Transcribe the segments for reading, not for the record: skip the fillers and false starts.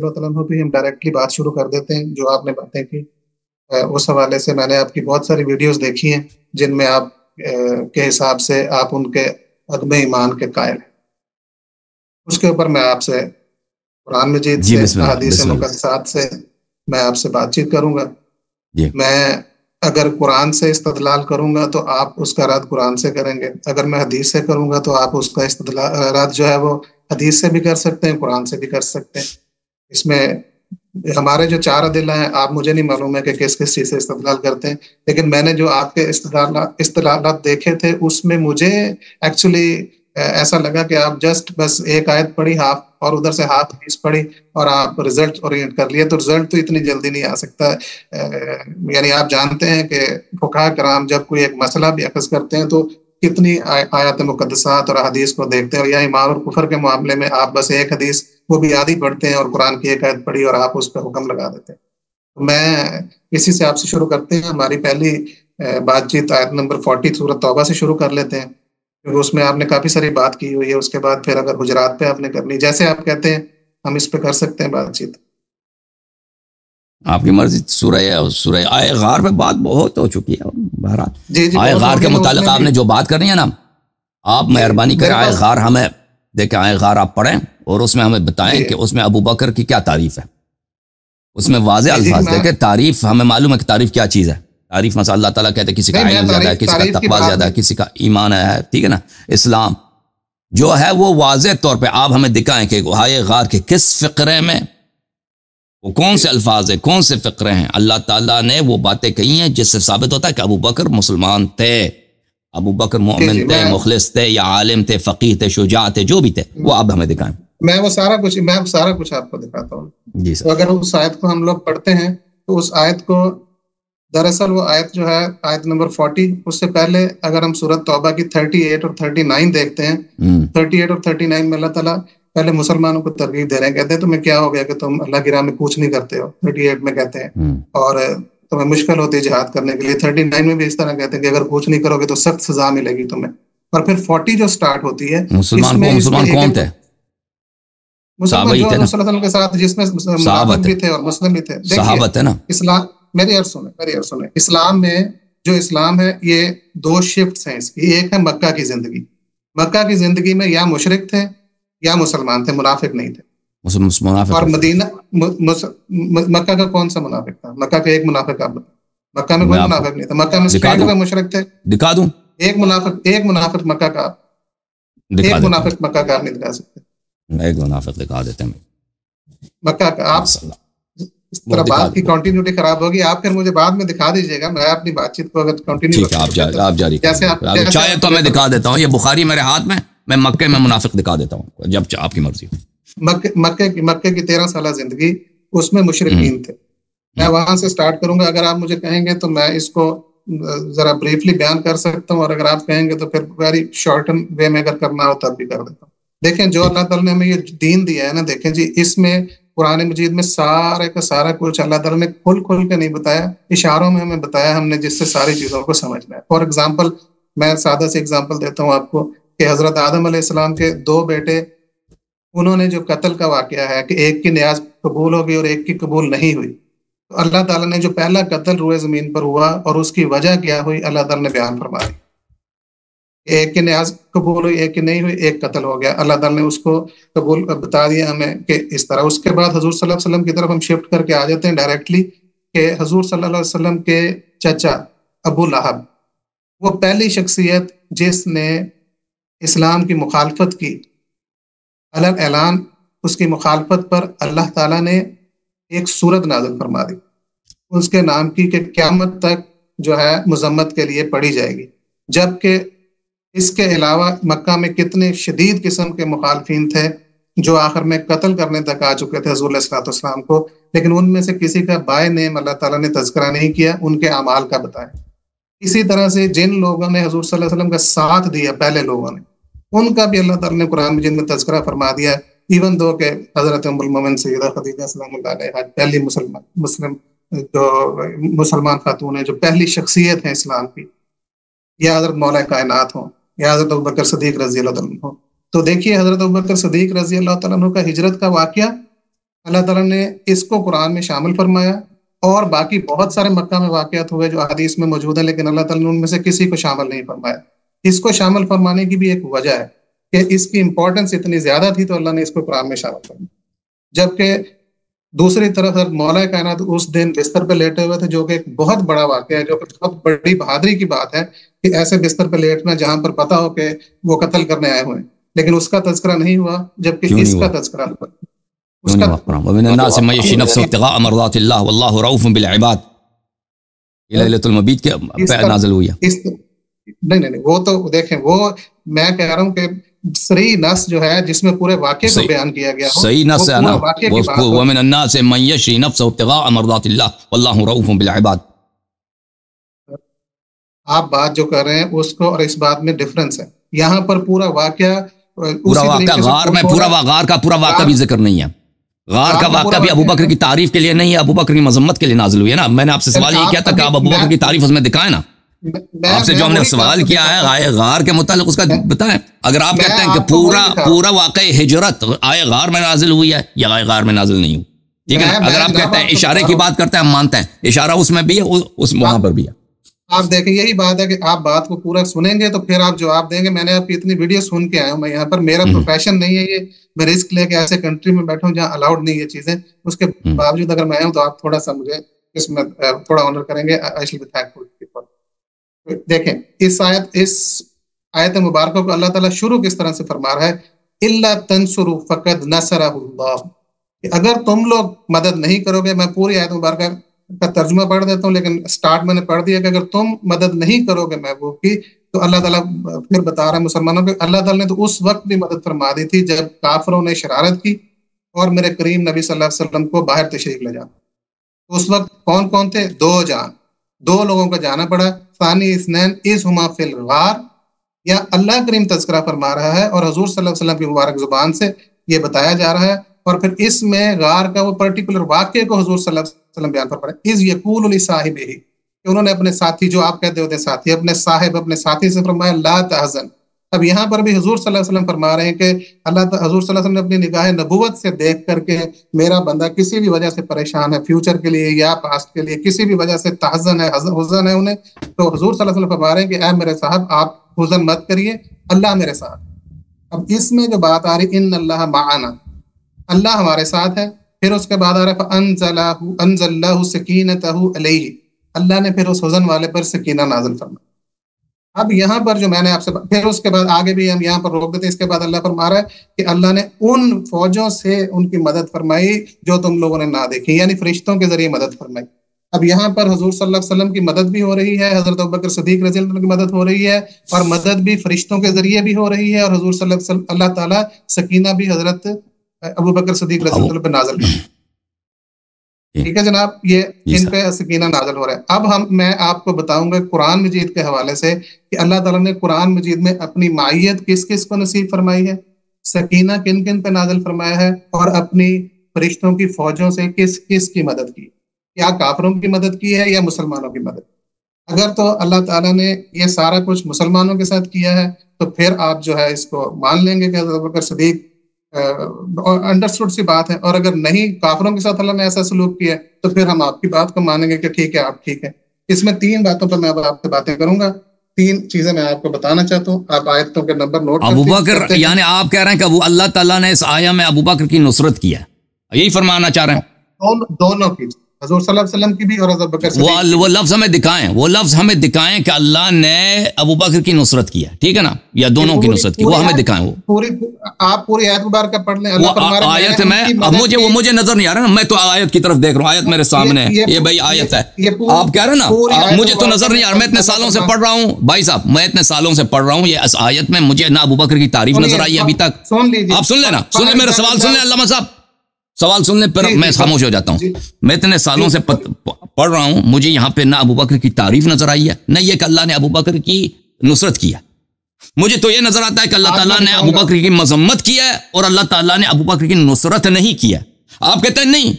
رضی اللہ تعالیٰ عنہ پہ ہم ڈائریکٹلی بات شروع کر دیتے ہیں. جو آپ نے باتیں کی اس حوالے سے میں نے آپ کی بہت ساری ویڈیوز دیکھی ہیں جن میں آپ کے حساب سے آپ ان کے عدم ایمان کے قائل ہیں. اس کے اوپر میں آپ سے قرآن مجید سے احادیث مقدسات سے میں آپ سے بات چیت کروں گا. میں اگر قرآن سے استدلال کروں گا تو آپ اس کا رد قرآن سے کریں گے. اگر میں حدیث سے کروں گا تو آپ اس کا رد جو ہے وہ حدیث سے بھی کر سکتے ہیں, قرآن سے بھی کر سکتے ہیں. اس میں ہمارے جو 4 ادلہ ہیں, آپ مجھے نہیں معلوم ہے کہ کس کس چیز سے استدلال کرتے ہیں, لیکن میں نے جو آپ کے استدلالات دیکھے تھے اس میں مجھے ایکچولی ایسا لگا کہ آپ جسٹ بس ایک آیت پڑھی ہاف اور ادھر سے ہاف حدیث پڑھی اور آپ رزلٹ اورینٹ کر لیے. تو رزلٹ تو اتنی جلدی نہیں آ سکتا. یعنی آپ جانتے ہیں کہ فقہاء کرام جب کوئی ایک مسئلہ بھی اخذ کرتے ہیں تو کتنی آیات مقدسات اور حدیث کو دیکھتے ہیں. اور یا ایمان اور کفر کے معاملے میں آپ بس ایک حدیث وہ بھی آدھی پڑھتے ہیں اور قرآن کی ایک آیت پڑھی اور آپ اس پہ حکم لگا دیتے ہیں. میں اسی سے آپ سے شروع کرتے ہیں. ہماری پہلی بات چیت آیت نمبر 40 سورۃ توبہ سے شروع کر لیتے ہیں, کیونکہ اس میں آپ نے کافی ساری بات کی ہوئی ہے. اس کے بعد پھر اگر حجرات پہ آپ نے کرنی, جیسے آپ کہتے ہیں ہم اس پہ کر سکتے ہیں بات چیت. آپ کی مرضی. سورہ آئے غار پہ بات بہت ہو چکی ہے. بہرحال جی آئے غار کے متعلق آپ نے جو بات کرنی ہے نا, آپ مہربانی کریں آئے غار ہمیں دیکھیں, آئے غار آپ پڑھیں اور اس میں ہمیں بتائیں کہ اس میں ابو بکر کی کیا تعریف ہے. اس میں واضح الفاظ دیکھیں. تعریف ہمیں معلوم ہے کہ تعریف کیا چیز ہے. تعریف مثلا اللہ تعالیٰ کہتے ہیں کسی کا علم زیادہ ہے, کسی کا تقویٰ زیادہ ہے, کسی کا ایمان ہے, ٹھیک ہے نا. اسلام جو ہے وہ واضح طور پہ آپ ہمیں دکھائیں کہ آئے غار کے کس فقرے میں, وہ کون سے الفاظ ہیں, کون سے فقرے ہیں. اللہ تعالیٰ نے وہ باتیں کہی ہیں جس سے ثابت ہوتا ہے کہ ابو بکر مسلمان تھے, ابو بکر مومن تھے, مخلص تھے, یا عالم تھے, فقیہ تھے, شجاع تھے, جو بھی تھے, وہ آپ ہمیں دکھائیں. میں سارا کچھ آپ کو دکھاتا ہوں. جی سر. تو اگر اس آیت کو ہم لوگ پڑھتے ہیں تو اس آیت کو دراصل وہ آیت جو ہے آیت نمبر 40, اس سے پہلے اگر ہم سورۃ توبہ کی 38 اور 39 دیکھتے ہیں, 38 اور 39 میں اللہ تعالیٰ پہلے مسلمانوں کو ترغیب دے رہے ہیں. کہتے ہیں تمہیں کیا ہو گیا کہ تم اللہ کی راہ میں کچھ نہیں کرتے ہو, 38 میں کہتے ہیں, اور تمہیں مشکل ہوتی ہے جہاد کرنے کے لیے. 39 میں بھی اس طرح کہتے ہیں کہ اگر کچھ نہیں کرو گے تو سخت سزا ملے گی تمہیں. اور پھر 40 جو سٹارٹ ہوتی ہے, مسلمان کون تھے؟ مسلمان جو رسول اللہ صلی اللہ علیہ وسلم کے ساتھ, جس میں منافق بھی تھے اور مسلم بھی تھے. صحابت ہے نا. اسلام میری عرض سنیں. اسلام میں جو اسلام ہے یہ 2 شفٹس ہیں اس کی. ایک ہے مکہ کی زندگی. مکہ کی زندگی میں یا مشرک تھے یا مسلمان تھے, منافق نہیں تھے. اور مدینہ مکہ کا کون سا منافق تھا؟ مکہ کا ایک منافق آپ بتائیں. مکہ میں کوئی منافق نہیں تھا. مکہ میں اسٹریٹ ہوئے مشرک تھے. دکھا دوں ایک منافق مکہ کا, ایک منافق مکہ کا آپ نہیں دکھا سکتے. ایک منافق دکھا دیتے ہیں مکہ کا. آپ اس طرح بات کی کنٹینیوٹی خراب ہوگی. آپ پھر مجھے بعد میں دکھا دیجیے گا. میں اپنی بات چیت کو اگر کنٹینیو آپ جاری چاہے تو میں دکھا دیتا ہوں. یہ بخاری میرے ہاتھ میں مکے میں منافق دکھا دیتا ہوں جب آپ کی مرضی. مکے کی 13 سالہ زندگی, اس میں مشرکین تھے. میں وہاں سے سٹارٹ کروں گا. اگر آپ مجھے کہیں گے تو میں اس کو ذرا بریفلی بیان کر سکتا ہوں, اور اگر آپ کہیں گے تو پھر ویری شارٹن وے میں اگر کرنا ہو تب بھی کر دیتا ہوں. دیکھیں جو اللہ تعالیٰ نے ہمیں یہ دین دیا ہے نا, دیکھیں جی, اس میں قرآن مجید میں سارے کا سارا کچھ اللہ تعالیٰ نے کھل کے نہیں بتایا, اشاروں میں ہمیں بتایا ہم نے, جس سے ساری چیزوں کو سمجھنا ہے. فار ایگزامپل میں سادہ سے ایگزامپل دیتا ہوں آپ کو کہ حضرت آدم علیہ السلام کے 2 بیٹے, انہوں نے جو قتل کا واقعہ ہے کہ ایک کی نیاز قبول ہو گئی اور ایک کی قبول نہیں ہوئی. تو اللہ تعالیٰ نے جو پہلا قتل روئے زمین پر ہوا اور اس کی وجہ کیا ہوئی, اللہ تعالیٰ نے بیان فرما دی. ایک کی نیاز قبول ہوئی, ایک کی نہیں ہوئی, ایک قتل ہو گیا. اللہ تعالیٰ نے اس کو قبول بتا دیا ہمیں کہ اس طرح. اس کے بعد حضور صلی اللہ علیہ وسلم کی طرف ہم شفٹ کر کے آ جاتے ہیں ڈائریکٹلی, کہ حضور صلی اللہ علیہ وسلم کے چچا ابو لہب, وہ پہلی شخصیت جس نے اسلام کی مخالفت کی. علن اعلان اس کی مخالفت پر اللہ تعالیٰ نے ایک سورت نازل فرما دی, اس کے نام کی کہ قیامت تک جو ہے مذمت کے لیے پڑھی جائے گی. جبکہ اس کے علاوہ مکہ میں کتنے شدید قسم کے مخالفین تھے جو آخر میں قتل کرنے تک آ چکے تھے حضور علیہ السلام کو, لیکن ان میں سے کسی کا بائے نیم اللہ تعالیٰ نے تذکرہ نہیں کیا, ان کے اعمال کا بتایا. اسی طرح سے جن لوگوں نے حضور صلی اللہ علیہ وسلم کا ساتھ دیا, پہلے لوگوں نے, ان کا بھی اللہ تعالیٰ نے قرآن مجید میں تذکرہ فرما دیا. ایون دو کہ حضرت ام المومنین سیدہ خدیجہ سلام اللہ علیہا پہلی مسلمان خاتون ہے, جو پہلی شخصیت ہیں اسلام کی, یا حضرت مولا کائنات ہوں, یا حضرت ابوبکر صدیق رضی اللہ عنہ ہوں. تو دیکھیے حضرت ابوبکر صدیق رضی اللہ تعالیٰ عنہ کا ہجرت کا واقعہ اللہ تعالیٰ نے اس کو قرآن میں شامل فرمایا، اور باقی بہت سارے مکہ میں واقعات ہوئے جو حدیث میں موجود ہیں، لیکن اللہ تعالیٰ نے ان میں سے کسی کو شامل نہیں فرمایا۔ اس کو شامل فرمانے کی بھی ایک وجہ ہے کہ اس کی امپورٹنس اتنی زیادہ تھی تو اللہ نے اس کو قرآن میں شامل فرمایا۔ جبکہ دوسری طرف مولا کائنات اس دن بستر پہ لیٹے ہوئے تھے، جو کہ ایک بہت بڑا واقعہ ہے، جو کہ بہت بڑی بہادری کی بات ہے کہ ایسے بستر پہ لیٹنا جہاں پر پتا ہو کہ وہ قتل کرنے آئے ہوئے ہیں، لیکن اس کا تذکرہ نہیں ہوا، جبکہ اس کا تذکرہ ہوا۔ ومن الناس من يشري نفسه ابتغاء مرضات الله والله رؤوف بالعباد، یہ ليلۃ المبیت کے پہ نازل ہوئی ہے۔ نہیں وہ تو دیکھیں، وہ میں کہہ رہا ہوں کہ صحیح نص جو ہے جس میں پورے واقعے کو بیان کیا گیا ہو، صحیح نص ہے نا، ومن الناس من يشري نفسه ابتغاء مرضات الله والله رؤوف بالعباد۔ آپ بات جو کر رہے ہیں اس کو اور اس بات میں ڈفرنس ہے۔ یہاں پر پورا واقعہ غار میں غار کا پورا واقعہ بھی ذکر نہیں ہے، غار کا واقعہ بھی ابو بکر کی تعریف کے لیے نہیں ہے، ابو بکر کی مذمت کے لیے نازل ہوئی ہے نا۔ میں نے آپ سے سوال یہ کیا تھا کہ آپ ابو بکر کی تعریف اس میں دکھائیں نا، آپ سے جو ہم نے سوال کیا ہے غار کے متعلق اس کا بتائیں۔ اگر آپ کہتے ہیں کہ پورا واقع ہجرت آئے غار میں نازل ہوئی ہے یا آئے غار میں نازل نہیں ہوئی، ٹھیک ہے نا۔ اگر آپ کہتے ہیں اشارے کی بات کرتے ہیں، ہم مانتے ہیں اشارہ اس میں بھی ہے، اس وہاں پر بھی ہے۔ آپ دیکھیں یہی بات ہے کہ آپ بات کو پورا سنیں گے تو پھر آپ جواب دیں گے۔ میں نے آپ کی اتنی ویڈیو سن کے آیا ہوں، میں یہاں پر میرا پروفیشن نہیں ہے یہ، میں رسک لے کے ایسے کنٹری میں بیٹھا ہوں جہاں الاؤڈ نہیں ہے چیزیں، اس کے باوجود اگر میں آیا ہوں تو آپ تھوڑا سا مجھے اس میں تھوڑا آنر کریں گے۔ آئی شل بی تھینکفل۔ دیکھیں اس آیت مبارکہ کو اللہ تعالیٰ شروع کس طرح سے فرما رہا ہے، الا تنصروا فقد نصرہ اللہ، کہ اگر تم لوگ مدد نہیں کرو گے، میں پوری آیت مبارکہ کا ترجمہ پڑھ دیتا ہوں، لیکن سٹارٹ میں نے پڑھ دیا کہ اگر تم مدد نہیں کرو گے محبوب کی، تو اللہ تعالیٰ پھر بتا رہا ہے مسلمانوں کو، اللہ تعالیٰ نے تو اس وقت بھی مدد فرما دی تھی جب کافروں نے شرارت کی اور میرے کریم نبی صلی اللہ علیہ وسلم کو باہر تشریف لے جانا۔ اس وقت کون کون تھے؟ دو لوگوں کا جانا پڑا۔ ثانی اثنین اذ ہما فی الغار، یا اللہ کریم تذکرہ فرما رہا ہے اور حضور صلی اللہ علیہ وسلم کی مبارک زبان سے یہ بتایا جا رہا ہے، اور پھر اس میں غار کا وہ پرٹیکولر واقعے کو حضور صلی اللہ علیہ وسلم بیان فرما رہے ہیں۔ اذ یقول لصاحبہ، کہ انہوں نے اپنے ساتھی، جو آپ کہتے ہوتے ساتھی، اپنے ساتھی سے فرمایا لا تحزن۔ اب یہاں پر بھی حضور صلی اللہ علیہ وسلم فرما رہے ہیں کہ حضور صلی اللہ علیہ وسلم نے اپنی نگاہ نبوت سے دیکھ کر کے میرا بندہ کسی بھی وجہ سے پریشان ہے، فیوچر کے لیے یا پاسٹ کے لیے، کسی بھی وجہ سے تحزن ہے، حزن ہے انہیں، تو حضور صلی اللہ علیہ وسلم فرما رہے ہیں کہ اے میرے صاحب آپ حزن مت کریے، اللہ میرے ساتھ۔ اب اس میں جو بات آ رہی ان اللہ معنا، اللہ ہمارے ساتھ ہے، پھر اس کے بعد آ رہا ہے فَأَنزَلَ اللَّهُ سَكِينَتَهُ عَلَيْهِ، اللہ نے پھر اس حزن والے پر سکینہ نازل فرمایا۔ اب یہاں پر جو میں نے آپ سے پھر اس کے بعد آگے بھی ہم یہاں پر روک دیتے ہیں، اس کے بعد اللہ فرما رہا ہے کہ اللہ نے ان فوجوں سے ان کی مدد فرمائی جو تم لوگوں نے نہ دیکھی، یعنی فرشتوں کے ذریعے مدد فرمائی۔ اب یہاں پر حضور صلی اللہ علیہ وسلم کی مدد بھی ہو رہی ہے، حضرت ابوبکر صدیق رضی اللہ عنہ کی مدد ہو رہی ہے، اور مدد بھی فرشتوں کے ذریعے بھی ہو رہی ہے، اور حضور صلی اللہ علیہ وسلم اللہ تعالیٰ سکینہ بھی حضرت ابوبکر صدیق رضی اللہ عنہ پہ نازل کر، ٹھیک ہے جناب، یہ ان پہ سکینہ نازل ہو رہا ہے۔ اب میں آپ کو بتاؤں گا قرآن مجید کے حوالے سے کہ اللہ تعالیٰ نے قرآن مجید میں اپنی معیت کس کس کو نصیب فرمائی ہے، سکینہ کن کن پہ نازل فرمایا ہے، اور اپنی فرشتوں کی فوجوں سے کس کس کی مدد کی، کیا کافروں کی مدد کی ہے یا مسلمانوں کی مدد۔ اگر تو اللہ تعالیٰ نے یہ سارا کچھ مسلمانوں کے ساتھ کیا ہے تو پھر آپ جو ہے اس کو مان لیں گے کہ حضرت ابوبکر صدیق انڈرسٹوڈ سی بات ہے، اور اگر نہیں کافروں کے ساتھ اللہ نے ایسا سلوک کیا تو پھر ہم آپ کی بات کو مانیں گے کہ ٹھیک ہے آپ ٹھیک ہے۔ اس میں 3 باتوں پر میں اب آپ سے باتیں کروں گا، 3 چیزیں میں آپ کو بتانا چاہتا ہوں، آپ آیتوں کے نمبر نوٹ ابو بکر، یعنی آپ کہہ رہے ہیں کہ اللہ تعالیٰ نے اس آیہ میں ابو بکر کی نصرت کی ہے، یہی فرمانا چاہ رہے ہیں؟ دونوں کی، حضور صلی اللہ علیہ وسلم کی بھی اور حضرت ابوبکر صدیق۔ وہ لفظ ہمیں دکھائیں کہ اللہ نے ابو بکر کی نصرت کی ہے، ٹھیک ہے نا، یا دونوں کی نصرت کی، وہ ہمیں دکھائیں۔ وہ آپ پوری آیت مبارکہ پڑھ لیں، اللہ فرما رہا ہے آیت میں مجھے نظر نہیں آ رہا نا، میں تو آیت کی طرف دیکھ رہا ہوں، آیت میرے سامنے ہے، یہ بھائی آیت ہے، آپ کہہ رہے ہیں نا مجھے تو نظر نہیں آ رہا، میں اتنے سالوں سے پڑھ رہا ہوں بھائی صاحب، میں اتنے سالوں سے پڑھ رہا ہوں، یہ اس آیت میں مجھے نہ ابو بکر کی تعریف نظر آئی ابھی تک۔ آپ سن لیں نا، سن لیں میرا سوال، سن لیں علامہ صاحب، سوال سن لیں پھر میں خاموش ہو جاتا ہوں۔ میں اتنے سالوں سے پڑھ رہا ہوں، مجھے یہاں پہ نہ ابو بکر کی تعریف نظر آئی ہے، نہ یہ کہ اللہ نے ابو بکر کی نصرت کی ہے۔ مجھے تو یہ نظر آتا ہے کہ اللہ تعالیٰ نے ابو بکر کی مذمت کی ہے اور اللہ تعالیٰ نے ابو بکر کی نصرت نہیں کی ہے۔ آپ کہتے ہیں نہیں،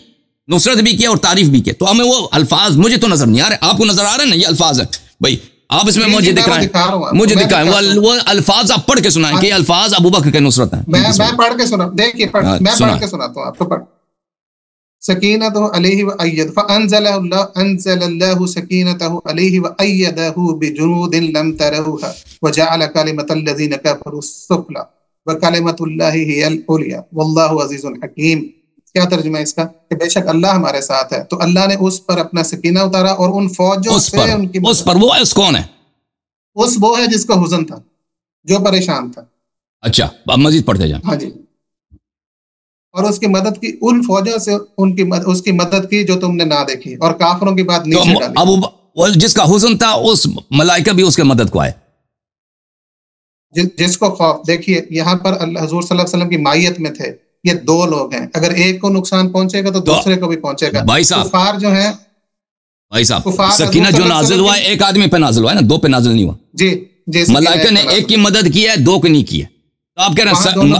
نصرت بھی کیا اور تعریف بھی کیا، تو ہمیں وہ الفاظ مجھے تو نظر نہیں آ رہے، آپ کو نظر آ رہے ہیں نا یہ الفاظ ہے بھائی، آپ اس میں مجھے دکھائیں وہ الفاظ آپ پڑھ کے سنائیں کہ یہ الفاظ ابو بکر کی نصرت ہیں۔ میں پڑھ کے سنا، دیکھیے میں پڑھ کے سناتا ہوں آپ کو، سکینتہ علیہ وأید فانزل اللہ سکینتہ علیہ وأیدہ بجنود لم تروها وجعل کلمۃ الذین کفروا السفلی وکلمۃ اللہ ہی العلیٰ واللہ عزیز حکیم۔ کیا ترجمہ ہے اس کا؟ کہ بے شک اللہ ہمارے ساتھ ہے، تو اللہ نے اس پر اپنا سکینہ اتارا اور ان فوجوں سے ان کی اس پر وہ اس کون ہے؟ اس وہ ہے جس کو حزن تھا، جو پریشان تھا۔ اچھا اب مزید پڑھتے جائیں۔ ہاں جی، اور اس کی مدد کی ان فوجوں سے اس کی مدد کی جو تم نے نہ دیکھی، اور کافروں کی بات نیچے ڈالی۔ اب جس کا حزن تھا اس ملائکہ بھی اس کے مدد کو آئے، جس کو خوف، دیکھیے یہاں پر اللہ حضور صلی اللہ علیہ وسلم کی مائیت میں تھے، یہ دو لوگ ہیں، اگر ایک کو نقصان پہنچے گا تو دوسرے کو بھی پہنچے گا۔ بھائی صاحب، کفار جو ہیں، بھائی صاحب سکینہ جو نازل ہوا ہے ایک آدمی پہ نازل ہوا ہے نا، دو پہ نازل نہیں ہوا۔ جی ملائکہ نے ایک کی مدد کی ہے، دو کی نہیں کی ہے۔ تو آپ کہہ رہے ہیں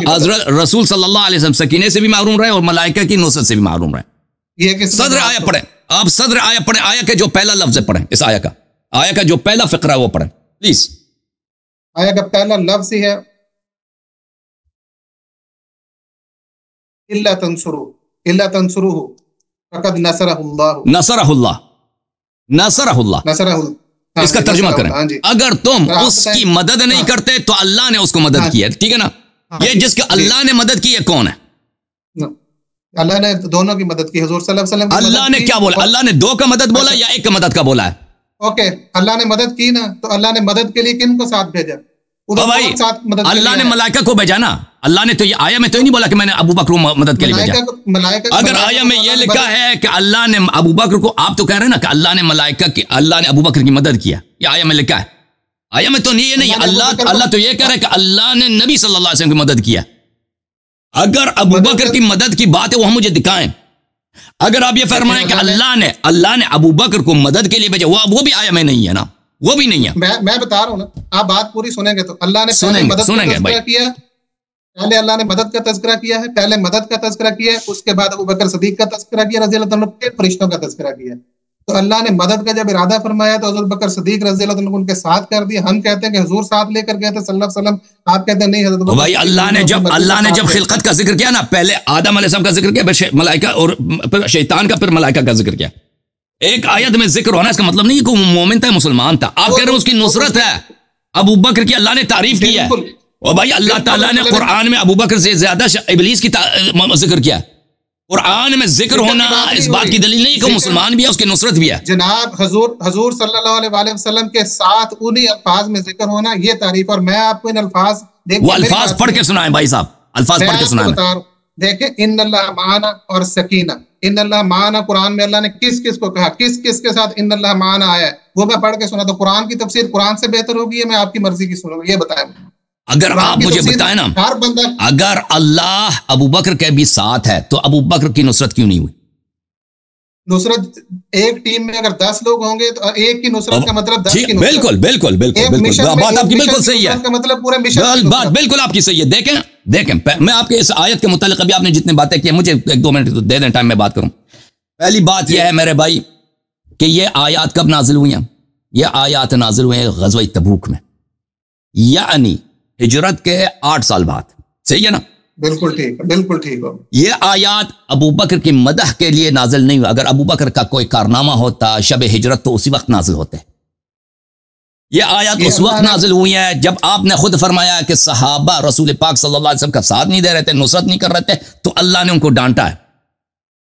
حضرت رسول صلی اللہ علیہ وسلم سکینے سے بھی محروم رہے اور ملائکہ کی نصرت سے بھی محروم رہے۔ صدر آیا پڑھیں، آپ صدر آیا پڑھیں، آیا کا جو پہلا لفظ ہے پڑھیں، اس آیا کا جو پہلا فقرہ ہے وہ پڑھیں پلیز۔ آیا کا پہلا لفظ ہی ہے الا تنصروه فقد نصرہ اللہ۔ اس کا ترجمہ کریں، اگر تم اس کی مدد نہیں کرتے تو اللہ نے اس کو مدد کی ہے، ٹھیک ہے نا؟ یہ جس کے اللہ نے مدد کی ہے کون ہے؟ اللہ نے دونوں کی مدد کی، حضور صلی اللہ علیہ وسلم اللہ نے کیا بولا؟ اللہ نے دو کا مدد بولا یا ایک کا مدد کا بولا ہے؟ اوکے، اللہ نے مدد کی نا، تو اللہ نے مدد کے لیے کن کو ساتھ بھیجا؟ بھائی اللہ نے ملائکہ کو بھیجا نا، اللہ نے تو یہ آیا میں تو نہیں بولا کہ میں نے ابو بکر کو مدد کے لیے بھیجا۔ اگر آیا میں یہ لکھا ہے کہ اللہ نے ابو بکر کو، آپ تو کہہ رہے ہیں نا کہ اللہ نے ملائکہ کی، اللہ نے ابو بکر کی مدد کیا، یہ آیا میں لکھا ہے؟ آیا میں تو یہ نہیں، اللہ تو یہ کہہ رہا ہے کہ اللہ نے نبی صلی اللہ علیہ وسلم کی مدد کیا۔ اگر ابو بکر کی مدد کی بات ہے وہ ہم مجھے دکھائیں۔ اگر آپ یہ فرمائیں کہ اللہ نے ابو بکر کو مدد کے لیے بھیجا، وہ بھی آیا میں نہیں ہے نا، وہ بھی نہیں ہے۔ میں بتا رہا ہوں نا، آپ بات پوری سنیں گے تو اللہ نے پہلے مدد کا تذکرہ کیا، پہلے اللہ نے مدد کا تذکرہ کیا ہے، پہلے مدد کا تذکرہ کیا ہے، اس کے بعد ابو بکر صدیق کا تذکرہ کیا رضی اللہ عنہ، پھر فرشتوں کا تذکرہ کیا۔ تو اللہ نے مدد کا جب ارادہ فرمایا تو حضرت بکر صدیق رضی اللہ عنہ ان کے ساتھ کر دیا۔ ہم کہتے ہیں کہ حضور ساتھ لے کر گئے تھے صلی اللہ علیہ وسلم، آپ کہتے ہیں نہیں حضرت بکر۔ بھائی اللہ نے جب خلقت کا ذکر کیا نا، پہلے آدم علیہ السلام کا ذکر کیا، پھر ملائکہ اور پھر شیطان کا، پھر ملائکہ کا ذکر کیا۔ ایک آیت میں ذکر ہونا اس کا مطلب نہیں کہ وہ مومن تھا، مسلمان تھا۔ آپ کہہ رہے ہیں اس کی نصرت ہے، ابو بکر کی اللہ نے تعریف کی ہے۔ اور بھائی اللہ تعالیٰ نے قرآن میں ابو بکر سے زیادہ ابلیس کی ذکر کیا۔ قرآن میں ذکر ہونا اس بات کی دلیل نہیں کہ وہ مسلمان بھی ہے، اس کی نصرت بھی ہے۔ جناب حضور صلی اللہ علیہ وسلم کے ساتھ انہی الفاظ میں ذکر ہونا، یہ تعریف، اور میں آپ کو ان الفاظ وہ الفاظ پڑھ کے سنائیں بھائی صاحب، الفاظ پڑھ کے سنائیں۔ دیکھیں ان اللہ معنا اور سکینہ، ان اللہ معنا قرآن میں اللہ نے کس کس کو کہا، کس کس کے ساتھ ان اللہ معنا آیا ہے، وہ میں پڑھ کے سنا تو قرآن کی تفسیر قرآن سے بہتر ہوگی یا میں آپ کی مرضی کی سنوں گا؟ یہ بتائیں۔ اگر آپ مجھے بتائیں نا، اگر اللہ ابو بکر کے بھی ساتھ ہے تو ابو بکر کی نصرت کیوں نہیں ہوئی؟ نصرت ایک ٹیم میں اگر 10 لوگ ہوں گے تو ایک کی نصرت کا مطلب 10 کی نصرت۔ بالکل بات آپ کی بالکل صحیح ہے، مطلب پورے مشن بات بالکل آپ کی صحیح ہے۔ دیکھیں میں آپ کے اس آیت کے متعلق ابھی آپ نے جتنے باتیں کی، مجھے 1-2 منٹ دے دیں ٹائم میں بات کروں۔ پہلی بات یہ ہے میرے بھائی کہ یہ آیات کب نازل ہوئی ہیں؟ یہ آیات نازل ہوئے ہیں غزوہ تبوک میں، یعنی ہجرت کے 8 سال بعد، صحیح ہے نا؟ بالکل ٹھیک ہو۔ یہ آیات ابو بکر کی مدح کے لیے نازل نہیں ہوئی۔ اگر ابو بکر کا کوئی کارنامہ ہوتا شب ہجرت تو اسی وقت نازل ہوتے۔ یہ آیات اس وقت نازل ہوئی ہیں جب آپ نے خود فرمایا کہ صحابہ رسول پاک صلی اللہ علیہ وسلم کا ساتھ نہیں دے رہے تھے، نصرت نہیں کر رہے تھے، تو اللہ نے ان کو ڈانٹا ہے۔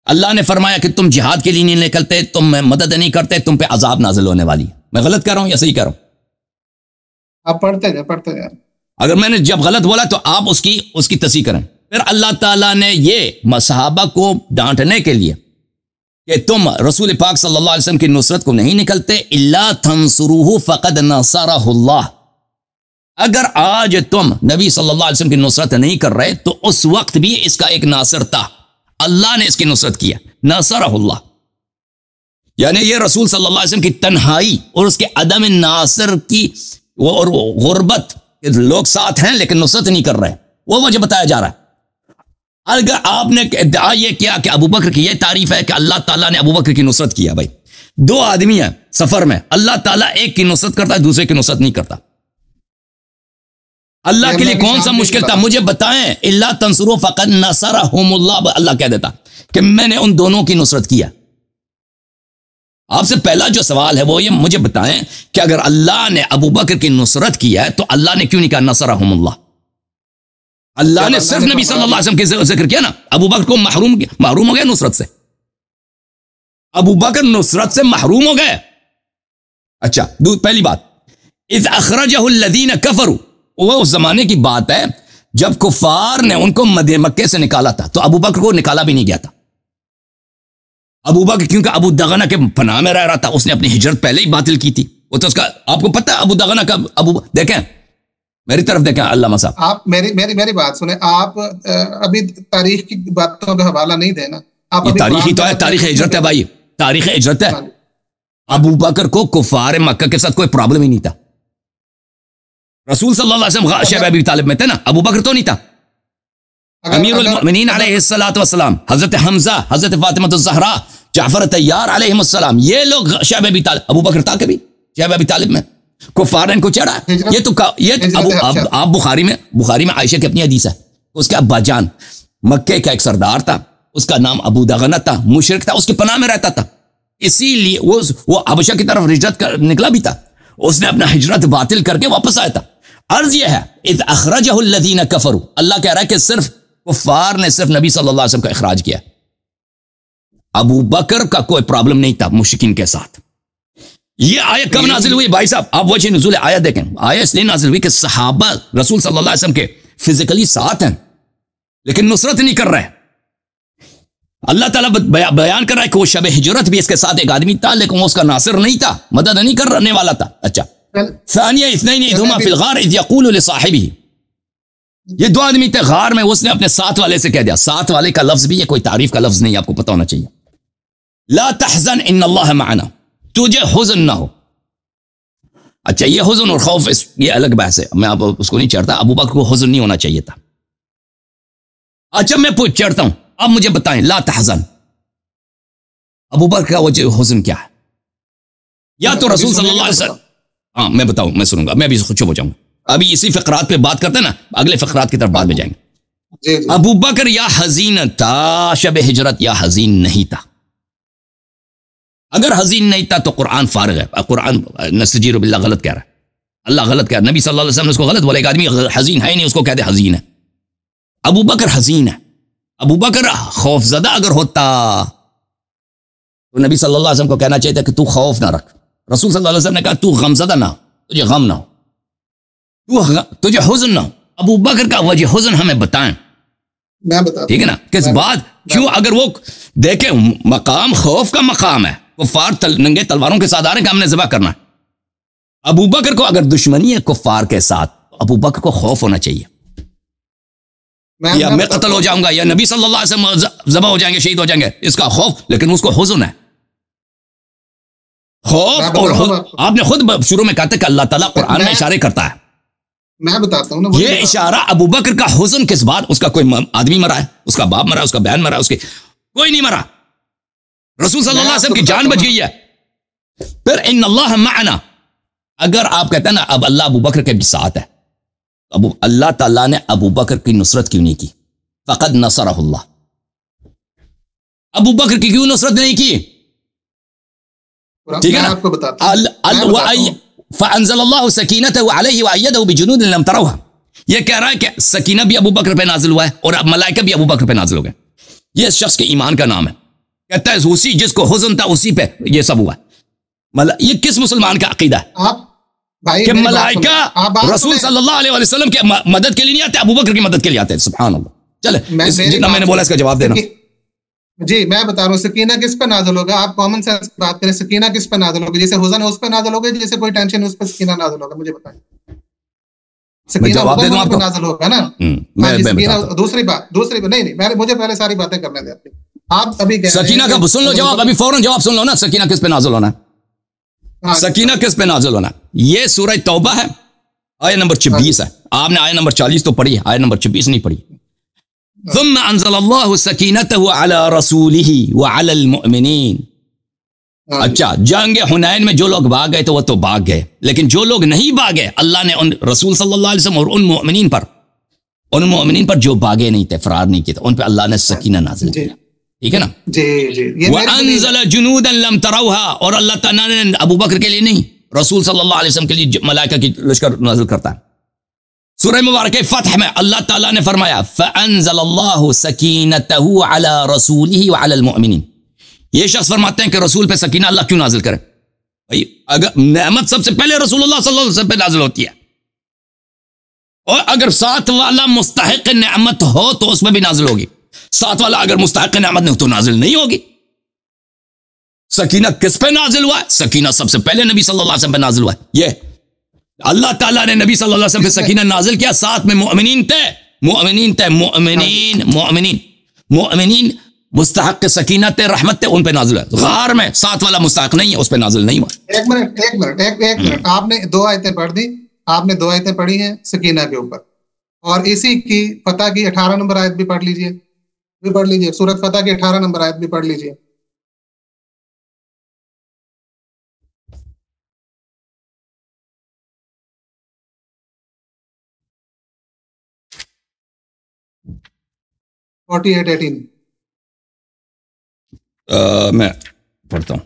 اللہ نے فرمایا کہ تم جہاد کے لیے نہیں نکلتے، تم مدد نہیں کرتے، تم پہ عذاب نازل ہونے والی ہے۔ میں غلط کر رہا ہوں یا صحیح کر رہا ہوں؟ آپ پڑھتے جائیں۔ اگر میں نے جب غلط بولا تو آپ اس کی تصحیح کریں۔ پھر اللہ تعالیٰ نے یہ صحابہ کو ڈانٹنے کے لیے کہ تم رسول پاک صلی اللہ علیہ وسلم کی نصرت کو نہیں نکلتے، الا تنصروہ فقد نصرہ اللہ، اگر آج تم نبی صلی اللہ علیہ وسلم کی نصرت نہیں کر رہے تو اس وقت بھی اس کا ایک ناصر تھا، اللہ نے اس کی نصرت کیا، نصرہ اللہ، یعنی یہ رسول صلی اللہ علیہ وسلم کی تنہائی اور اس کے عدم ناصر کی اور غربت، لوگ ساتھ ہیں لیکن نصرت نہیں کر رہے، وہ وجہ بتایا جا رہا ہے۔ اگر آپ نے ادعا یہ کیا کہ ابو بکر کی یہ تعریف ہے کہ اللہ تعالیٰ نے ابو بکر کی نصرت کیا، بھائی 2 آدمی ہیں سفر میں، اللہ تعالیٰ ایک کی نصرت کرتا ہے، دوسرے کی نصرت نہیں کرتا۔ اللہ کے لیے کون سا مشکل تھا؟ مجھے بتائیں۔ الا تنصروا فقد نصرہم اللہ، اللہ کہہ دیتا کہ میں نے ان دونوں کی نصرت کیا؟ آپ سے پہلا جو سوال ہے وہ یہ مجھے بتائیں کہ اگر اللہ نے ابو بکر کی نصرت کیا ہے تو اللہ نے کیوں نہیں کہا نصرہم اللہ؟ اللہ نے صرف نبی صلی اللہ علیہ وسلم کے ذکر کیا نا. ابو بکر کو محروم ہو گیا نصرت سے. ابو بکر نصرت سے محروم ہو گئے. اچھا پہلی بات اذ اخرجہ الذین کفروا، وہ اس زمانے کی بات ہے جب کفار نے ان کو مکے سے نکالا تھا تو ابو بکر کو نکالا بھی نہیں گیا تھا. ابو بکر کیونکہ ابو دغنہ کے پناہ میں رہ رہا تھا، اس نے اپنی ہجرت پہلے ہی باطل کی تھی. وہ تو اس کا آپ کو پتہ ہے ابو دغنہ کا دیکھیں میری طرف دیکھیں علامہ صاحب، آپ میری بات سنیں. آپ ابھی تاریخ کی باتوں کا حوالہ نہیں دینا. آپ یہ تاریخی تو ہے، تاریخ ہجرت ہے بھائی، تاریخ ہجرت ہے. ابو بکر کو کفار مکہ کے ساتھ کوئی پرابلم ہی نہیں تھا. رسول صلی اللہ علیہ وسلم شیبہ ابی طالب میں تھے نا، ابو بکر تو نہیں تھا. امیر المؤمنین علیہ الصلوۃ والسلام، حضرت حمزہ، حضرت فاطمہ الزہرا، جعفر طیار علیہ السلام، یہ لوگ شیبہ ابی طالب، ابو بکر تھا کبھی شیبہ ابی طالب میں؟ کفار ان کو چڑھا. یہ تو آپ بخاری میں عائشہ کی اپنی حدیث ہے، اس کا ابا جان مکے کا ایک سردار تھا، اس کا نام ابو دغنہ تھا، مشرک تھا، اس کے پناہ میں رہتا تھا، اسی لیے وہ حبشہ کی طرف ہجرت نکلا بھی تھا. اس نے اپنا ہجرت باطل کر کے واپس آیا تھا. عرض یہ ہے اذ اخرجہ الذین کفروا، اللہ کہہ رہا ہے کہ صرف کفار نے صرف نبی صلی اللہ علیہ وسلم کا اخراج کیا. ابو بکر کا کوئی پرابلم نہیں تھا مشرکین کے ساتھ. یہ آیت کب نازل ہوئی بھائی صاحب؟ آپ وجہ نزول آیت دیکھیں. آیت اس لیے نازل ہوئی کہ صحابہ رسول صلی اللہ علیہ وسلم کے فزیکلی ساتھ ہیں لیکن نصرت نہیں کر رہے. اللہ تعالیٰ بیان کر رہا ہے کہ وہ شب ہجرت بھی اس کے ساتھ ایک آدمی تھا لیکن وہ اس کا ناصر نہیں تھا، مدد نہیں کرنے والا تھا. اچھا ثانیہ اثنین اذ ہما فی الغار اذ یقول لصاحبہ، یہ دو آدمی تھے غار میں، اس نے اپنے ساتھ والے سے کہہ دیا. ساتھ والے کا لفظ بھی یہ کوئی تعریف کا لفظ نہیں، آپ کو پتہ ہونا چاہیے. لا تحزن ان اللہ معنا، تجھے حزن نہ ہو. اچھا یہ حزن اور خوف یہ الگ بحث ہے، میں آپ اس کو نہیں چڑھتا. ابو بکر کو حزن نہیں ہونا چاہیے تھا. اچھا میں چڑھتا ہوں، اب مجھے بتائیں لا تحزن، ابو بکر کا وجہ حزن کیا ہے؟ یا تو رسول صلی اللہ علیہ وسلم، ہاں میں بتاؤں، میں سنوں گا، میں بھی چپ ہو جاؤں گا. ابھی اسی فقرات پہ بات کرتے ہیں نا، اگلے فقرات کی طرف بعد میں جائیں گے. ابو بکر یا حزین تھا شب ہجرت یا حزین نہیں تھا. اگر حزین نہیں تھا تو قرآن فارغ ہے. قرآن نستجیر باللہ غلط کہہ رہا ہے، اللہ غلط کہہ رہا ہے. نبی صلی اللہ علیہ وسلم نے اس کو غلط بولا. ایک آدمی حزین ہے ہی نہیں، اس کو کہتے حزین ہے. ابو بکر حزین ہے. ابو بکر خوف زدہ اگر ہوتا تو نبی صلی اللہ علیہ وسلم کو کہنا چاہیے تھا کہ تو خوف نہ رکھ. رسول صلی اللہ علیہ وسلم نے کہا تو غم زدہ نہ ہو، تجھے غم نہ ہو، تجھے حزن نہ ہو. ابو بکر کا وجہ حزن ہمیں بتائیں، ٹھیک ہے نا؟ کس بات کیوں؟ اگر وہ دیکھیں مقام خوف کا مقام ہے، کفار ننگے تلواروں کے ساتھ آ رہے ہیں کہ ہم نے ذبح کرنا ہے. ابو بکر کو اگر دشمنی ہے کفار کے ساتھ تو ابو بکر کو خوف ہونا چاہیے. یا میں قتل ہو جاؤں گا یا نبی صلی اللہ علیہ وسلم ذبح ہو جائیں گے، شہید ہو جائیں گے، اس کا خوف. لیکن اس کو حزن ہے، خوف. اور آپ نے خود شروع میں کہا تھا کہ اللہ تعالیٰ قرآن میں اشارے کرتا ہے. میں بتاتا ہوں نا، یہ اشارہ ابو بکر کا حزن کس بات؟ اس کا کوئی آدمی مرا ہے، اس کا باپ مرا ہے، اس کا بہن مرا ہے، اس کے کوئی نہیں مرا. رسول صلی اللہ علیہ وسلم کی جان بچ گئی ہے. پھر ان اللہ معنا، اگر آپ کہتے ہیں نا اب اللہ ابو بکر کے بھی ساتھ ہے، اللہ تعالیٰ نے ابو بکر کی نصرت کیوں نہیں کی؟ فقد نصرہ اللہ. ابو بکر کی کیوں نصرت نہیں کی؟ ٹھیک ہے نا؟ فانزل اللہ سکینتہ علیہ وایدہ بجنود لم تروها. یہ کہہ رہا ہے کہ سکینہ بھی ابو بکر پہ نازل ہوا ہے اور اب ملائکہ بھی ابو بکر پہ نازل ہو گئے. یہ اس شخص کے ایمان کا نام ہے. کہتا ہے اسی جس کو حزن تھا اسی پہ یہ سب ہوا. یہ کس مسلمان کا عقیدہ ہے کہ ملائکہ رسول صلی اللہ علیہ وسلم کے مدد کے لیے نہیں آتے، ابو بکر کی مدد کے لیے آتے ہیں؟ سبحان اللہ. چلے جتنا میں نے بولا اس کا جواب دینا. جی میں بتا رہا ہوں سکینہ کس پہ نازل ہوگا. آپ کامن سینس بات کریں، سکینہ کس پہ نازل ہوگی؟ جیسے حزن ہے اس پہ نازل ہوگا، جیسے کوئی ٹینشن ہے اس پہ سکینہ نازل ہوگا. مجھے بتائیں. سکینہ حزن پہ نازل ہوگا نا. دوسری بات نہیں، مجھے پہلے ساری باتیں کرنے دیں. آپ ابھی سکینہ کا سن لو جواب، ابھی فوراً جواب سن لو نا. سکینہ کس پہ نازل ہونا ہے؟ سکینہ کس پہ نازل ہونا ہے؟ یہ سورہ توبہ ہے، آیت نمبر 26 ہے. آپ نے آیت نمبر 40 تو پڑھی ہے، آیت نمبر 26 نہیں پڑھی. ثم انزل اللہ سکینتہ علی رسولہ وعلی المؤمنین. اچھا جنگ حنین میں جو لوگ بھاگ گئے تو وہ تو بھاگ گئے، لیکن جو لوگ نہیں بھاگے اللہ نے ان رسول صلی اللہ علیہ وسلم اور ان مؤمنین پر جو بھاگے نہیں تھے، فرار نہیں کیے تھے، ان پہ اللہ نے سکینہ نازل کیا. ٹھیک ہے نا. جی جی. وَأَنزَلَ جُنُودًا لَمْ تَرَوْهَا, اور اللہ تعالیٰ نے ابو بکر کے لیے نہیں, رسول صلی اللہ علیہ وسلم کے لیے ملائکہ کی لشکر نازل کرتا ہے. سورہ مبارکہ فتح میں اللہ تعالیٰ نے فرمایا فَأَنزَلَ اللَّهُ سَكِينَتَهُ عَلَى رَسُولِهِ وَعَلَى الْمُؤْمِنِينَ. یہ شخص فرماتے ہیں کہ رسول پہ سکینہ اللہ کیوں نازل کرے؟ بھائی اگر نعمت سب سے پہلے رسول اللہ صلی اللہ علیہ وسلم پہ نازل ہوتی ہے, اور اگر ساتھ والا مستحق نعمت ہو تو اس میں بھی نازل ہوگی, ساتھ والا اگر مستحق نعمت نہیں ہو تو نازل نہیں ہوگی. سکینہ کس پہ نازل ہوا ہے؟ سکینہ سب سے پہلے نبی صلی اللہ علیہ وسلم پہ نازل ہوا ہے. یہ اللہ تعالیٰ نے نبی صلی اللہ علیہ وسلم پہ سکینہ نازل کیا, ساتھ میں مؤمنین تھے, مؤمنین مستحق سکینت رحمت ان پہ نازل ہے. غار میں ساتھ والا مستحق نہیں ہے, اس پہ نازل نہیں ہوا. ایک منٹ, آپ نے 2 آیتیں پڑھ دی, آپ نے 2 آیتیں پڑھی ہیں سکینہ کے اوپر, اور اسی کی فتح کی 18 نمبر آیت بھی پڑھ لیجئے, سورۃ فتح کی 18 نمبر آیت بھی پڑھ لیجئے. میں پڑھتا ہوں.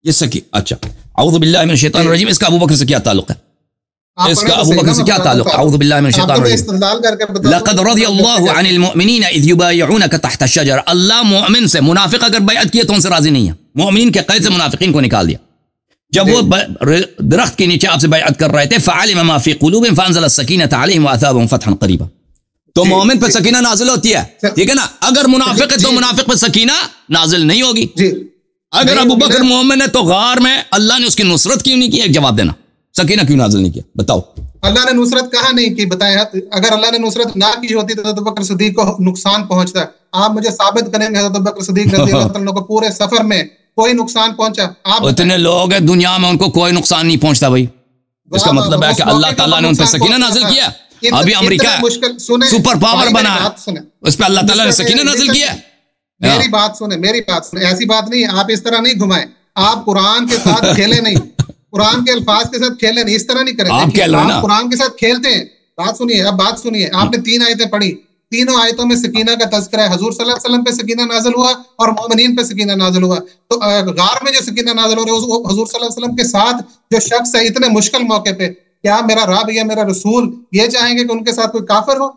یہ سکی اچھا اعوذ باللہ من الشیطان الرجیم. اس کا ابو بکر سے کیا تعلق ہے؟ اس کا ابو بکر سے کیا تعلق ہے؟ اعوذ باللہ من الشیطان الرجیم. لقد رضی اللہ عن المؤمنین اذ یبایعونک تحت الشجر. اللہ مومن سے, منافق اگر بیعت کیے تو ان سے راضی نہیں ہے. مومنین کے قید سے منافقین کو نکال دیا. جب وہ درخت کے نیچے آپ سے بیعت کر رہے تھے فعلم ما فی قلوبہم فانزل السکینۃ علیہم واثابہم فتحا قریبا. تو مومن پہ سکینہ نازل ہوتی ہے, ٹھیک ہے نا. اگر منافق ہے تو منافق پہ سکینہ نازل نہیں ہوگی. اگر ابو بکر مومن ہے تو غار میں اللہ نے اس کی نصرت کیوں نہیں کی؟ ایک جواب دینا, سکینہ کیوں نازل نہیں کیا بتاؤ. اللہ نے نصرت کہاں نہیں کی بتائیں. اگر اللہ نے نصرت نہ کی ہوتی تو ابو بکر صدیق کو نقصان پہنچتا. آپ مجھے ثابت کریں گے ابو بکر صدیق رضی اللہ عنہ کو پورے سفر میں کوئی نقصان پہنچا؟ آپ اتنے لوگ ہیں دنیا میں ان کو کوئی نقصان نہیں پہنچتا بھائی. اس کا مطلب ہے کہ اللہ تعالیٰ نے ان پہ سکینہ نازل کیا. ابھی امریکہ سپر پاور بنا, اس پہ اللہ تعالیٰ نے سکینہ نازل کیا. میری بات سنیں, ایسی بات نہیں, آپ اس طرح نہیں گھمائیں. آپ قرآن کے ساتھ کھیلے نہیں, قرآن کے الفاظ کے ساتھ کھیلے نہیں, اس طرح نہیں کریں. آپ قرآن کے ساتھ کھیلتے ہیں. بات سنیے, اب بات سنیے. آپ نے 3 آیتیں پڑھی, تینوں آیتوں میں سکینہ کا تذکرہ ہے. حضور صلی اللہ علیہ وسلم پہ سکینہ نازل ہوا اور مومنین پہ سکینہ نازل ہوا. تو غار میں جو سکینہ نازل ہو رہا ہے حضور صلی اللہ علیہ وسلم کے ساتھ جو شخص ہے اتنے مشکل موقع پہ, کیا میرا رب یا میرا رسول یہ چاہیں گے کہ ان کے ساتھ کوئی کافر ہو؟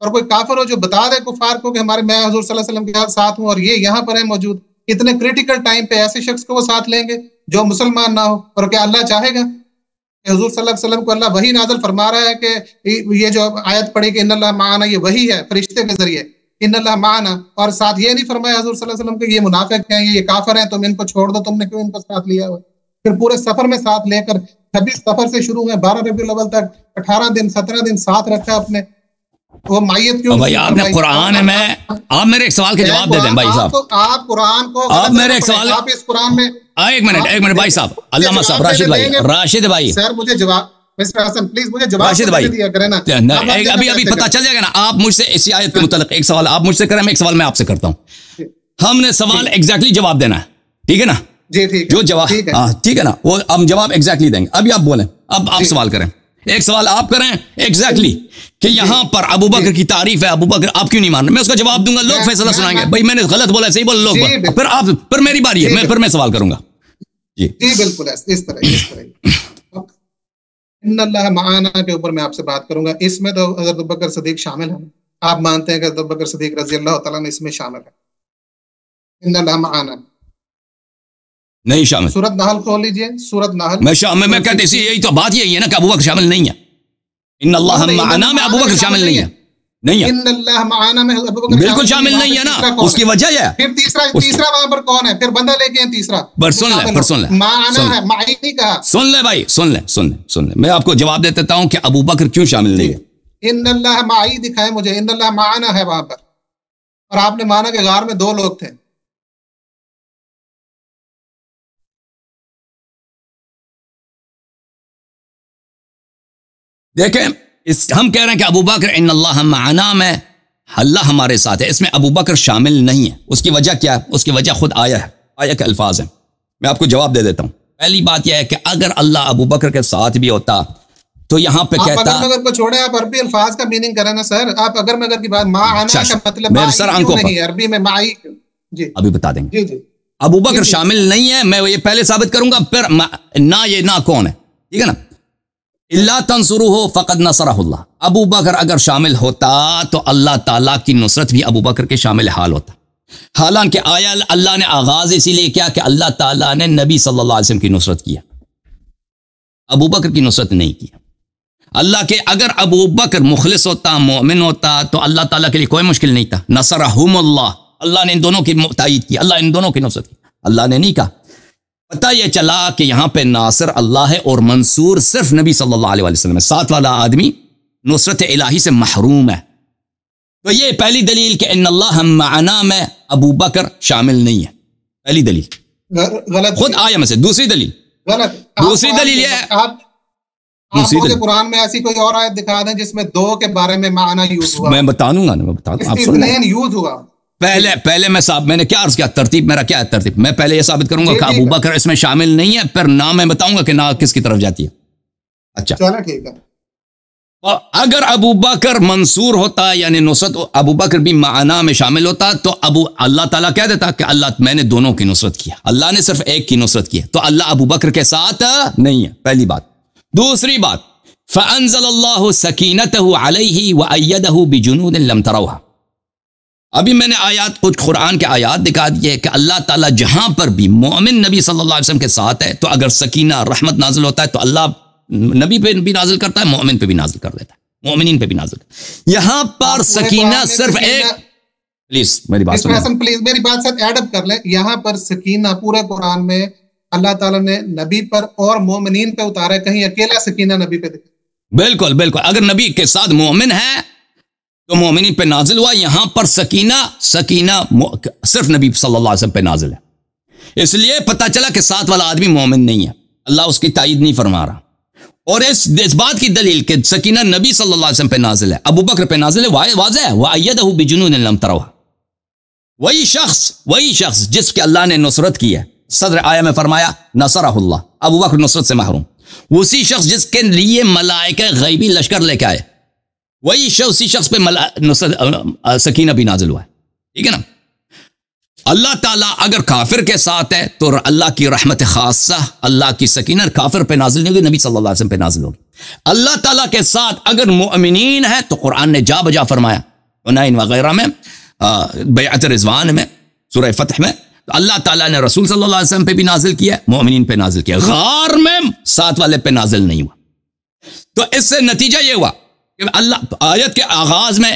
اور کوئی کافر ہو جو بتا دے کفار کو کہ میں حضور صلی اللہ علیہ وسلم کے ساتھ ہوں اور یہ یہاں پر ہے موجود. اتنے کریٹیکل ٹائم پہ ایسے شخص کو وہ ساتھ لیں گے جو مسلمان نہ ہو؟ اور کیا اللہ چاہے گا کہ حضور صلی اللہ علیہ وسلم کو اللہ وحی نازل فرما رہا ہے کہ یہ جو آیت پڑھی کہ ان اللہ معنا, یہ وحی ہے فرشتے کے ذریعے, ان اللہ معنا, اور ساتھ یہ نہیں فرمایا حضور صلی اللہ علیہ وسلم کہ یہ منافق ہیں, یہ کافر ہیں, تم ان کو چھوڑ دو, تم نے کیوں ان کو ساتھ لیا ہوا؟ پھر پورے سفر میں ساتھ لے کر 26 سفر سے شروع ہے 12 ربیع الاول تک 18 دن 17 دن ساتھ رکھا اپنے. وہ مائیت کیوں بھائی؟ آپ نے قرآن میں, آپ میرے ایک سوال کے جواب دے دیں بھائی صاحب. آپ قرآن کو, آپ میرے ایک سوال, آپ اس قرآن میں ایک منٹ بھائی صاحب, علامہ صاحب, راشد بھائی سر مجھے جواب, مسٹر حسن پلیز مجھے جواب دیا کریں نا. ابھی پتہ چل جائے گا نا. آپ مجھ سے اسی آیت کے متعلق ایک سوال آپ مجھ سے کریں, ایک سوال میں آپ سے کرتا ہوں. ہم نے سوال ایگزیکٹلی جواب دینا ہے, ٹھیک ہے نا؟ جی ٹھیک, جو جواب ٹھیک ہے نا, وہ ہم جواب ایگزیکٹلی دیں گے. ابھی آپ بولیں, اب آپ سوال کریں. ایک سوال آپ کریں ایگزیکٹلی کہ یہاں پر ابو بکر کی تعریف ہے, ابو بکر آپ کیوں نہیں مان رہے؟ میں اس کا جواب دوں گا, لوگ فیصلہ سنائیں گے. بھائی میں نے غلط بولا, صحیح بولا, لوگ پھر آپ, پھر میری باری ہے, پھر میں سوال کروں گا. جی بالکل اس طرح ان اللہ معانا کے اوپر میں آپ سے بات کروں گا. اس میں تو حضرت ابو بکر صدیق شامل ہیں. آپ مانتے ہیں کہ حضرت ابو بکر صدیق رضی اللہ تعالیٰ نے اس میں شامل ہے؟ ان اللہ معانا نہیں شامل. سورۃ نحل کھول لیجئے, سورۃ نحل. میں کہتے اسی, یہی تو بات یہی ہے نا کہ ابو بکر شامل نہیں ہے. ان اللہ معنا میں ابو بکر شامل نہیں ہے. نہیں ہے, ان اللہ معانا میں ابو بکر بالکل شامل نہیں ہے نا. اس کی وجہ ہے, پھر تیسرا وہاں پر کون ہے؟ پھر بندہ لے کے ہیں تیسرا. سن لیں معانا ہے, معی نہیں کہا. سن لیں بھائی, سن لیں. میں آپ کو جواب دے دیتا ہوں کہ ابو بکر کیوں شامل نہیں ہے. ان اللہ معی دکھائے مجھے, ان اللہ معانا ہے وہاں پر. اور آپ نے مانا کہ غار میں 2 لوگ تھے. دیکھیں, ہم کہہ رہے ہیں کہ ابو بکر ان اللہ معنا میں اللہ ہمارے ساتھ ہے, اس میں ابو بکر شامل نہیں ہے. اس کی وجہ کیا ہے؟ اس کی وجہ خود آیا ہے, آیا کے الفاظ ہیں. میں آپ کو جواب دے دیتا ہوں. پہلی بات یہ ہے کہ اگر اللہ ابو بکر کے ساتھ بھی ہوتا تو یہاں پہ کہتا اگر مگر کو چھوڑے آپ عربی الفاظ کا میننگ کریں نا سر. آپ اگر مگر کی بات ما انا کا مطلب میرے سر آنکھوں پر عربی میں مائی. جی ابھی بتا دیں گے. جی جی ابو بکر شامل نہیں ہے, میں یہ پہلے ثابت کروں گا, پھر نہ یہ نہ کون ہے, ٹھیک ہے نا. اللہ تنصروہ فقد نصرہ اللہ, ابو بکر اگر شامل ہوتا تو اللہ تعالیٰ کی نصرت بھی ابو بکر کے شامل حال ہوتا. حالانکہ آیا اللہ نے آغاز اسی لیے کیا کہ اللہ تعالیٰ نے نبی صلی اللہ علیہ وسلم کی نصرت کیا, ابو بکر کی نصرت نہیں کیا. اللہ کے اگر ابو بکر مخلص ہوتا, مومن ہوتا, تو اللہ تعالیٰ کے لیے کوئی مشکل نہیں تھا. نصرہم اللہ, اللہ نے ان دونوں کی تائید کی, اللہ ان دونوں کی نصرت کی. اللہ نے نہیں کہا. پتہ یہ چلا کہ یہاں پہ ناصر اللہ ہے اور منصور صرف نبی صلی اللہ علیہ وسلم ہے. ساتھ والا آدمی نصرت الہی سے محروم ہے. تو یہ پہلی دلیل کہ ان اللہ معنا میں ابو بکر شامل نہیں ہے, پہلی دلیل غلط خود آیا میں سے. دوسری دلیل دوسری دلیل یہ ہے, آپ مجھے قرآن میں ایسی کوئی اور آیت دکھا دیں جس میں دو کے بارے میں معنی یوز ہوا. میں بتا دوں گا نا, میں بتا دوں آپ سن لیں. یوز ہوا پہلے میں نے کیا عرض کیا, ترتیب میرا کیا ہے ترتیب. میں پہلے یہ ثابت کروں گا کہ ابو بکر اس میں شامل نہیں ہے, پھر نہ میں بتاؤں گا کہ نہ کس کی طرف جاتی ہے. اچھا چلو ٹھیک ہے. اگر ابو بکر منصور ہوتا یعنی نصرت ابو بکر بھی معنا میں شامل ہوتا تو اللہ تعالیٰ کہہ دیتا کہ اللہ میں نے دونوں کی نصرت کیا, اللہ نے صرف ایک کی نصرت کی, تو اللہ ابو بکر کے ساتھ نہیں ہے. پہلی بات. دوسری بات, فَأَنزَلَ اللَّهُ سَكِينَتَهُ عَلَيْهِ وَأَيَّدَهُ بِجُنُودٍ لَمْ تَرَوْهَا. ابھی میں نے آیات کچھ قرآن کے آیات دکھا دیے کہ اللہ تعالیٰ جہاں پر بھی مومن نبی صلی اللہ علیہ وسلم کے ساتھ ہے تو اگر سکینہ رحمت نازل ہوتا ہے تو اللہ نبی پہ بھی نازل کرتا ہے, مومن پہ بھی نازل کر دیتا ہے, مومنین پہ بھی نازل کرتا ہے. یہاں پر سکینہ صرف ایک, پلیز میری بات سنیں, پلیز میری بات ساتھ ایڈ اپ کر لیں. یہاں پر سکینہ پورے قرآن میں اللہ تعالیٰ نے نبی پر اور مومنین پہ اتارا ہے, کہیں اکیلا سکینہ نبی پہ دکھا. بالکل بالکل, اگر نبی کے ساتھ مومن ہے تو مومنین پہ نازل ہوا. یہاں پر سکینہ صرف نبی صلی اللہ علیہ وسلم پہ نازل ہے. اس لیے پتہ چلا کہ ساتھ والا آدمی مومن نہیں ہے, اللہ اس کی تائید نہیں فرما رہا. اور اس بات کی دلیل کہ سکینہ نبی صلی اللہ علیہ وسلم پہ نازل ہے, ابو بکر پہ نازل ہے, واضح ہے. وَأَيَّدَهُ بِجُنُودٍ لَمْ تَرَوْهَا, وہی شخص جس کے اللہ نے نصرت کی ہے. صدر آیہ میں فرمایا نصرہ اللہ, ابو بکر نصرت سے محروم. اسی شخص جس کے لیے ملائکہ غیبی لشکر لے کے آئے, وہی اسی شخص پہ سکینہ بھی نازل ہوا ہے. ٹھیک ہے نا. اللہ تعالیٰ اگر کافر کے ساتھ ہے تو اللہ کی رحمت خاصہ, اللہ کی سکینہ کافر پہ نازل نہیں ہوگی, نبی صلی اللہ علیہ وسلم پہ نازل ہوگی. اللہ تعالیٰ کے ساتھ اگر مؤمنین ہے تو قرآن نے جا بجا فرمایا, عنائن وغیرہ میں, بیعت رضوان میں, سورہ فتح میں, تو اللہ تعالیٰ نے رسول صلی اللہ علیہ وسلم پہ بھی نازل کیا, مومنین پہ نازل کیا. غار میں ساتھ والے پہ نازل نہیں ہوا. تو اس سے نتیجہ یہ ہوا کہ اللہ آیت کے آغاز میں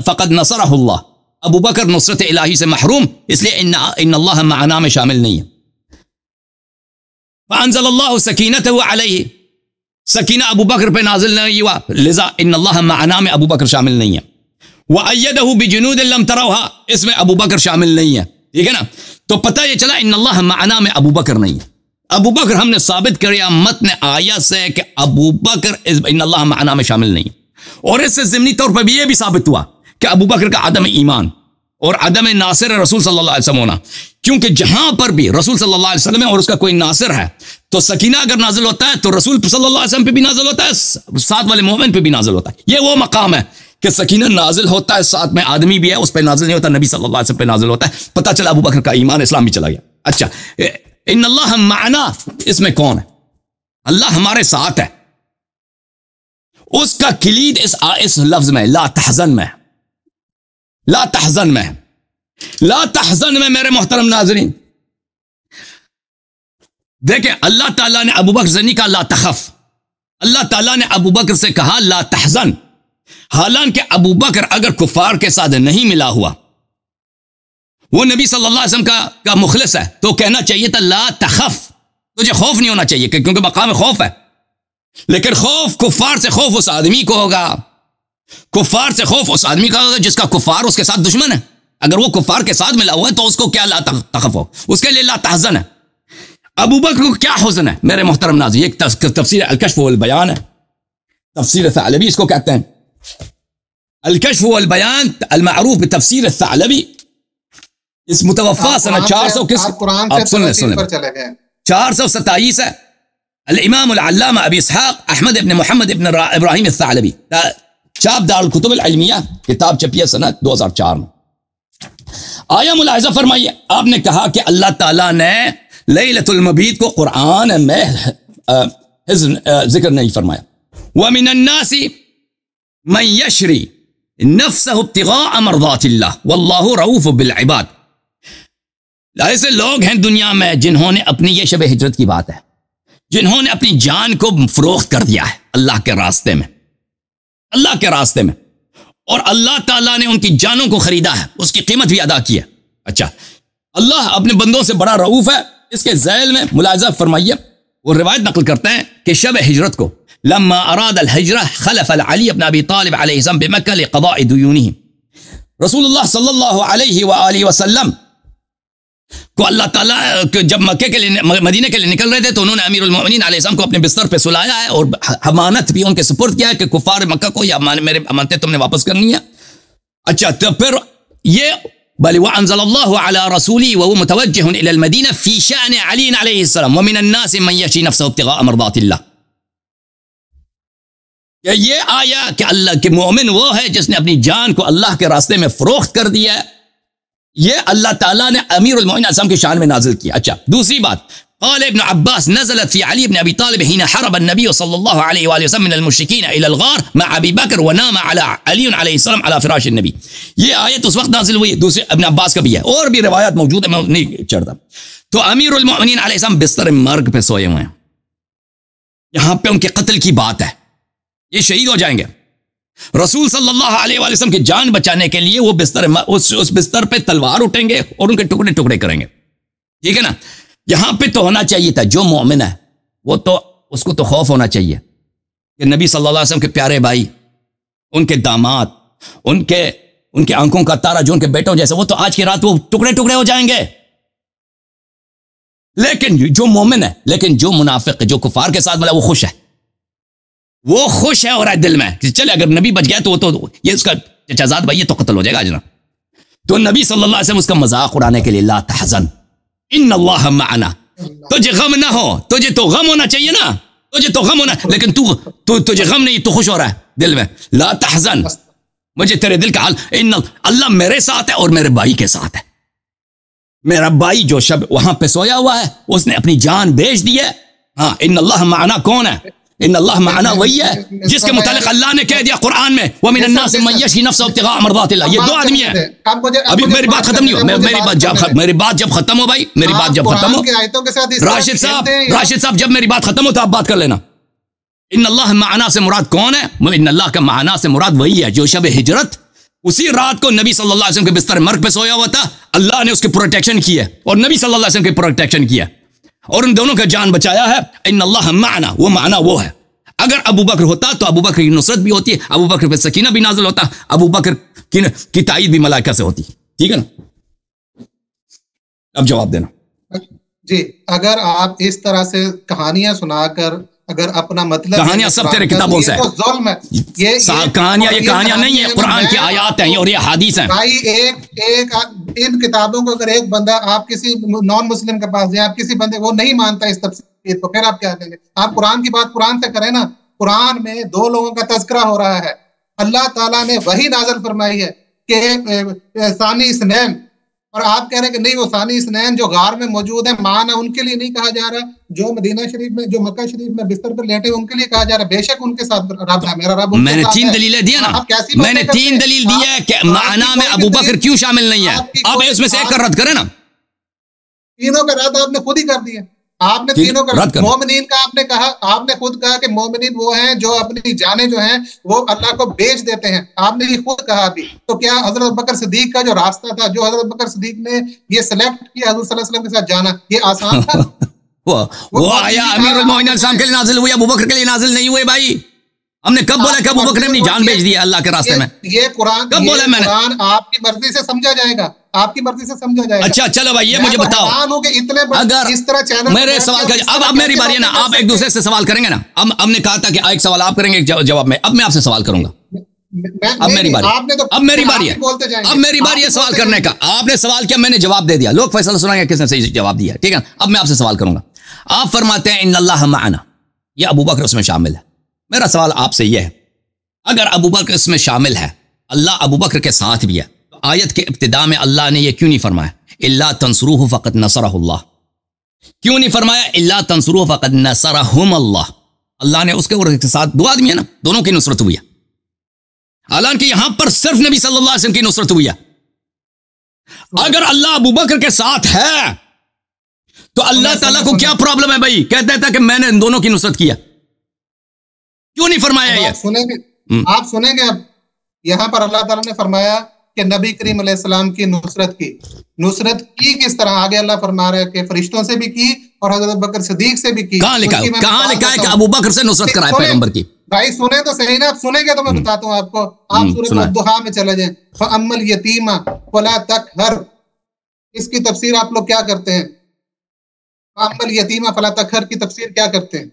فقد نصرہ اللہ, ابو بکر نصرت الہی سے محروم, اس لیے ان اللہ معنا میں شامل نہیں ہے. فانزل اللہ سکینتہ علیہ, سکینہ ابو بکر پہ نازل نہیں ہوا, لذا ان اللہ معنا میں ابو بکر شامل نہیں ہے. وَأَيَّدَهُ بِجُنُودٍ لَمْ تَرَوْهَا, اس میں ابو بکر شامل نہیں ہے. ٹھیک ہے نا. تو پتہ یہ چلا ان اللہ معنا میں ابو بکر نہیں ہے. ابو بکر ہم نے ثابت کیا متن آیت سے کہ ابو بکر ان اللہ معنا میں شامل نہیں ہے. اور اس سے ضمنی طور پر بھی یہ بھی ثابت ہوا کہ ابو بکر کا عدم ایمان اور عدم ناصر رسول صلی اللہ علیہ وسلم ہونا, کیونکہ جہاں پر بھی رسول صلی اللہ علیہ وسلم ہے اور اس کا کوئی ناصر ہے تو سکینہ اگر نازل ہوتا ہے تو رسول صلی اللہ علیہ وسلم پہ بھی نازل ہوتا ہے, ساتھ والے مومن پہ بھی نازل ہوتا ہے. یہ وہ مقام ہے کہ سکینہ نازل ہوتا ہے, ساتھ میں آدمی بھی ہے, اس پہ نازل نہیں ہوتا, نبی صلی اللہ علیہ وسلم پہ نازل ہوتا ہے. پتہ چلا ابو بکر کا ایمان اسلام بھی چلا گیا. اچھا, ان اللہ معنا, اس میں کون ہے؟ اللہ ہمارے ساتھ ہے. اس کا کلید اس لفظ میں لا تحزن میں, لا تحزن میں, لا تحزن میں. میرے محترم ناظرین دیکھیں, اللہ تعالیٰ نے ابو بکر سے نہیں کہا لا تخف, اللہ تعالیٰ نے ابو بکر سے کہا لا تحزن. حالانکہ ابو بکر اگر کفار کے ساتھ نہیں ملا ہوا, وہ نبی صلی اللہ علیہ وسلم کا مخلص ہے, تو کہنا چاہیے تھا لا تخف, تجھے خوف نہیں ہونا چاہیے, کیونکہ مقام خوف ہے. لیکن خوف کفار سے خوف اس آدمی کو ہوگا, کفار سے خوف اس آدمی کا ہوگا جس کا کفار اس کے ساتھ دشمن ہے. اگر وہ کفار کے ساتھ ملا ہوا ہے تو اس کو کیا لا تخف ہو, اس کے لیے لا تحزن ہے. ابو بکر کو کیا حزن ہے میرے محترم ناظرین؟ ایک تفسیر الکشف والبیان ہے, تفسیر ثعلبی اس کو کہتے ہیں, الکشف والبیان المعروف بتفسیر الثعلبی, اس متوفا سنہ 400 کس, آپ سن لیں, 427 ہے. الامام العلامہ ابی اسحاق احمد ابن محمد ابن ابراہیم الثعلبی، چاپ دار الکتب العلمیہ، کتاب چھپی ہے سنہ 2004 میں. آیا ملاحظہ فرمائیے، آپ نے کہا کہ اللہ تعالیٰ نے لیلۃ المبیت کو قرآن میں ذکر نہیں فرمایا. وَمِنَ النَّاسِ مَن يَشْرِي نَفْسَهُ ابْتِغَاءَ مَرْضَاتِ اللَّهِ وَاللَّهُ رَءُوفٌ بِالْعِبَادِ. ایسے لوگ ہیں دنیا میں جنہوں نے اپنی، یہ شب ہجرت کی بات ہے، جنہوں نے اپنی جان کو فروخت کر دیا ہے اللہ کے راستے میں، اللہ کے راستے میں، اور اللہ تعالیٰ نے ان کی جانوں کو خریدا ہے، اس کی قیمت بھی ادا کی ہے. اچھا، اللہ اپنے بندوں سے بڑا رؤوف ہے. اس کے ذیل میں ملاحظہ فرمائیے، وہ روایت نقل کرتے ہیں کہ شب ہجرت کو لما اراد الحجرہ خلف علی بن ابی طالب علیہ السلام بمکہ لقضاء دیونہ. رسول اللہ صلی اللہ علیہ وآلہ وسلم کو اللہ تعالیٰ جب مکے کے لیے، مدینہ کے لیے نکل رہے تھے، تو انہوں نے امیر المؤمنین علیہ السلام کو اپنے بستر پہ سلایا ہے اور امانت بھی ان کے سپرد کیا ہے کہ کفار مکہ کو یہ میرے امانتیں تم نے واپس کرنی ہے. اچھا، تو پھر یہ بل وانزل اللہ علی رسولی وهو متوجہ الى المدینہ فی شأن علی علیہ السلام ومن الناس من یشری نفسه ابتغاء مرضات اللہ. یہ آیا کہ اللہ کے مومن وہ ہے جس نے اپنی جان کو اللہ کے راستے میں فروخت کر دیا ہے. یہ اللہ تعالیٰ نے امیر المؤمنین علیہ السلام کی شان میں نازل کیا. اچھا، دوسری بات، قال ابن عباس نزلت في علي بن ابي طالب حين حرب النبي صلى الله عليه واله وسلم من المشركين الى الغار مع ابي بکر ونام على علي عليه السلام على فراش النبي. یہ آیت اس وقت نازل ہوئی، دوسرے ابن عباس کا بھی ہے، اور بھی روایات موجود ہیں، میں نہیں چڑھتا. تو امیر المؤمنین علیہ السلام بستر مرگ پہ سوئے ہوئے ہیں. یہاں پہ ان کے قتل کی بات ہے، یہ شہید ہو جائیں گے. رسول صلی اللہ علیہ وآلہ وسلم کی جان بچانے کے لیے وہ بستر، اس بستر پہ تلوار اٹھیں گے اور ان کے ٹکڑے ٹکڑے کریں گے. ٹھیک ہے نا؟ یہاں پہ تو ہونا چاہیے تھا جو مومن ہے وہ تو اس کو تو خوف ہونا چاہیے کہ نبی صلی اللہ علیہ وسلم کے پیارے بھائی، ان کے داماد، ان کے آنکھوں کا تارا جو ان کے بیٹوں جیسے، وہ تو آج کی رات وہ ٹکڑے ٹکڑے ہو جائیں گے. لیکن جو مومن ہے، لیکن جو منافق ہے، جو کفار کے ساتھ ملا، وہ خوش ہے، وہ خوش ہے اور ہے دل میں کہ چلے اگر نبی بچ گیا تو وہ تو یہ اس کا چچا زاد بھائی یہ تو قتل ہو جائے گا جناب. تو نبی صلی اللہ علیہ وسلم اس کا مذاق اڑانے کے لیے لا تحزن ان اللہ معنا، تجھے غم نہ ہو، تجھے تو غم ہونا چاہیے نا، تجھے تو غم ہونا، لیکن تجھے غم نہیں، تو خوش ہو رہا ہے دل میں. لا تحزن، مجھے تیرے دل کا حال، ان اللہ میرے ساتھ ہے اور میرے بھائی کے ساتھ ہے. میرا بھائی جو شب وہاں پہ سویا ہوا ہے اس نے اپنی جان بیچ دی ہے. ہاں، ان اللہ معنا کون ہے؟ ان اللہ معنا وہی ہے جس کے متعلق اللہ نے کہہ دیا قرآن میں وَمِنَ النَّاسِ مَن يَشْرِي نَفْسَهُ ابْتِغَاءَ مَرْضَاتِ اللَّهِ. یہ دو آدمی ہیں. ابھی میری بات ختم نہیں ہو، میری بات جب ختم ہو بھائی، میری بات جب ختم ہو، راشد صاحب جب میری بات ختم ہو تو آپ بات کر لینا. ان اللہ معنا سے مراد کون ہے؟ ان اللہ کا معنا سے مراد وہی ہے جو شب ہجرت اسی رات کو نبی صلی اللہ علیہ وسلم کے بستر مرگ پہ سویا ہوا تھا. اللہ نے اس کی پروٹیکشن کی ہے اور نبی صلی اللہ علیہ وسلم کی پروٹیکشن کی ہے اور ان دونوں کا جان بچایا ہے. ان اللہ معنا، وہ معنا وہ ہے. اگر ابو بکر ہوتا تو ابو بکر کی نصرت بھی ہوتی ہے، ابو بکر پہ سکینہ بھی نازل ہوتا، ابو بکر کی تائید بھی ملائکہ سے ہوتی. ٹھیک ہے نا؟ اب جواب دینا. جی، اگر آپ اس طرح سے کہانیاں سنا کر اگر اپنا مطلب، کہانیاں سب تیرے کتابوں سے ہیں، ظلم ہے. یہ کہانیاں نہیں ہیں، قرآن کی آیات ہیں اور یہ حدیث ہیں. بھائی ایک ان کتابوں کو اگر ایک بندہ، آپ کسی نان مسلم کے پاس جائیں، آپ کسی بندے وہ نہیں مانتا اس تفسیر کو، پھر آپ کیا کہیں گے؟ آپ قرآن کی بات قرآن سے کریں نا. قرآن میں دو لوگوں کا تذکرہ ہو رہا ہے. اللہ تعالیٰ نے وہی نازل فرمائی ہے کہ ثانی اثنین، اور آپ کہہ رہے ہیں کہ نہیں، وہ ثانی اثنین جو غار میں موجود ہیں مانا ان کے لیے نہیں کہا جا رہا، جو مدینہ شریف میں، جو مکہ شریف میں بستر پر لیٹے ان کے لیے کہا جا رہا. بے شک ان کے ساتھ رب ہے، میرا رب. میں نے 3 دلیلیں دی نا، میں نے 3 دلیل دی ہے کہ معنا میں ابو بکر کیوں شامل نہیں ہے. اب اس میں سے ایک کا رد کریں نا. تینوں کا رد آپ نے خود ہی کر دیا. آپ نے تینوں کا رد، مومنین کا آپ نے کہا، آپ نے خود کہا کہ مومنین وہ ہیں جو اپنی جانیں جو ہیں وہ اللہ کو بیچ دیتے ہیں. آپ نے یہ خود کہا بھی. تو کیا حضرت بکر صدیق کا جو راستہ تھا، جو حضرت بکر صدیق نے یہ سلیکٹ کیا حضور صلی اللہ علیہ وسلم کے ساتھ جانا، یہ آسان تھا؟ وہ آیا امیر المومنین السلام کے لیے نازل ہوئی، ابو بکر کے لیے نازل نہیں ہوئے. بھائی ہم نے کب بولا کہ ابو بکر نے اپنی جان بیچ دی ہے اللہ کے راستے میں؟ یہ قرآن کب بولا میں نے؟ قرآن آپ کی مرضی سے سمجھا جائے گا، آپ کی مرضی سے سمجھا جائے گا. اچھا چلو بھائی، یہ مجھے بتاؤ، اگر اس طرح چینل میرے سوال کا اب میری باری ہے نا، آپ ایک دوسرے سے سوال کریں گے نا. ہم نے کہا تھا کہ ایک سوال آپ کریں گے، ایک جواب میں. اب میں آپ سے سوال کروں گا. اب میری باری ہے، اب میری باری ہے سوال کرنے کا. آپ نے سوال کیا، میں نے جواب دے دیا. لوگ فیصلہ سنائیں گے کس نے صحیح جواب دیا. ٹھیک ہے، اب میں آپ سے سوال کروں گا. آپ فرماتے ہیں ان اللہ معنا، یہ ابو بکر اس میں شامل ہے۔ میرا سوال آپ سے یہ ہے، اگر ابو بکر اس میں شامل ہے، اللہ ابو بکر کے ساتھ بھی ہے، تو آیت کے ابتداء میں اللہ نے یہ کیوں نہیں فرمایا الا تنصروہ فقد نصرہ اللہ؟ کیوں نہیں فرمایا الا تنصروہ فقد نصرہم اللہ؟ اللہ نے اس کے ساتھ دو آدمی ہیں نا، دونوں کی نصرت ہوئی ہے، حالانکہ یہاں پر صرف نبی صلی اللہ علیہ وسلم کی نصرت ہوئی ہے۔ اگر اللہ ابو بکر کے ساتھ ہے تو اللہ تعالیٰ کو کیا پرابلم ہے بھائی؟ کہتا تھا کہ میں نے ان دونوں کی نصرت کیا، کیوں نہیں فرمایا یہ؟ آپ سنیں گے اب یہاں پر اللہ تعالیٰ نے فرمایا کہ نبی کریم علیہ السلام کی نصرت کی کس طرح؟ آگے اللہ فرما رہا ہے کہ فرشتوں سے بھی کی اور حضرت بکر صدیق سے بھی کی۔ کہاں لکھا ہے کہ ابو بکر سے نصرت کرائے پیغمبر کی؟ بھائی سنیں تو صحیح نا، آپ سنیں گے تو میں بتاتا ہوں آپ کو۔ آپ سورۃ الضحیٰ میں چلے جائیں، فَأَمَّا الْيَتِيمَ فَلَا تَقْهَرْ، اس کی تفسیر آپ لوگ کیا کرتے ہیں؟ فَأَمَّا الْيَتِيمَ فَلَا تَقْهَرْ کی تفسیر کیا کرتے ہیں؟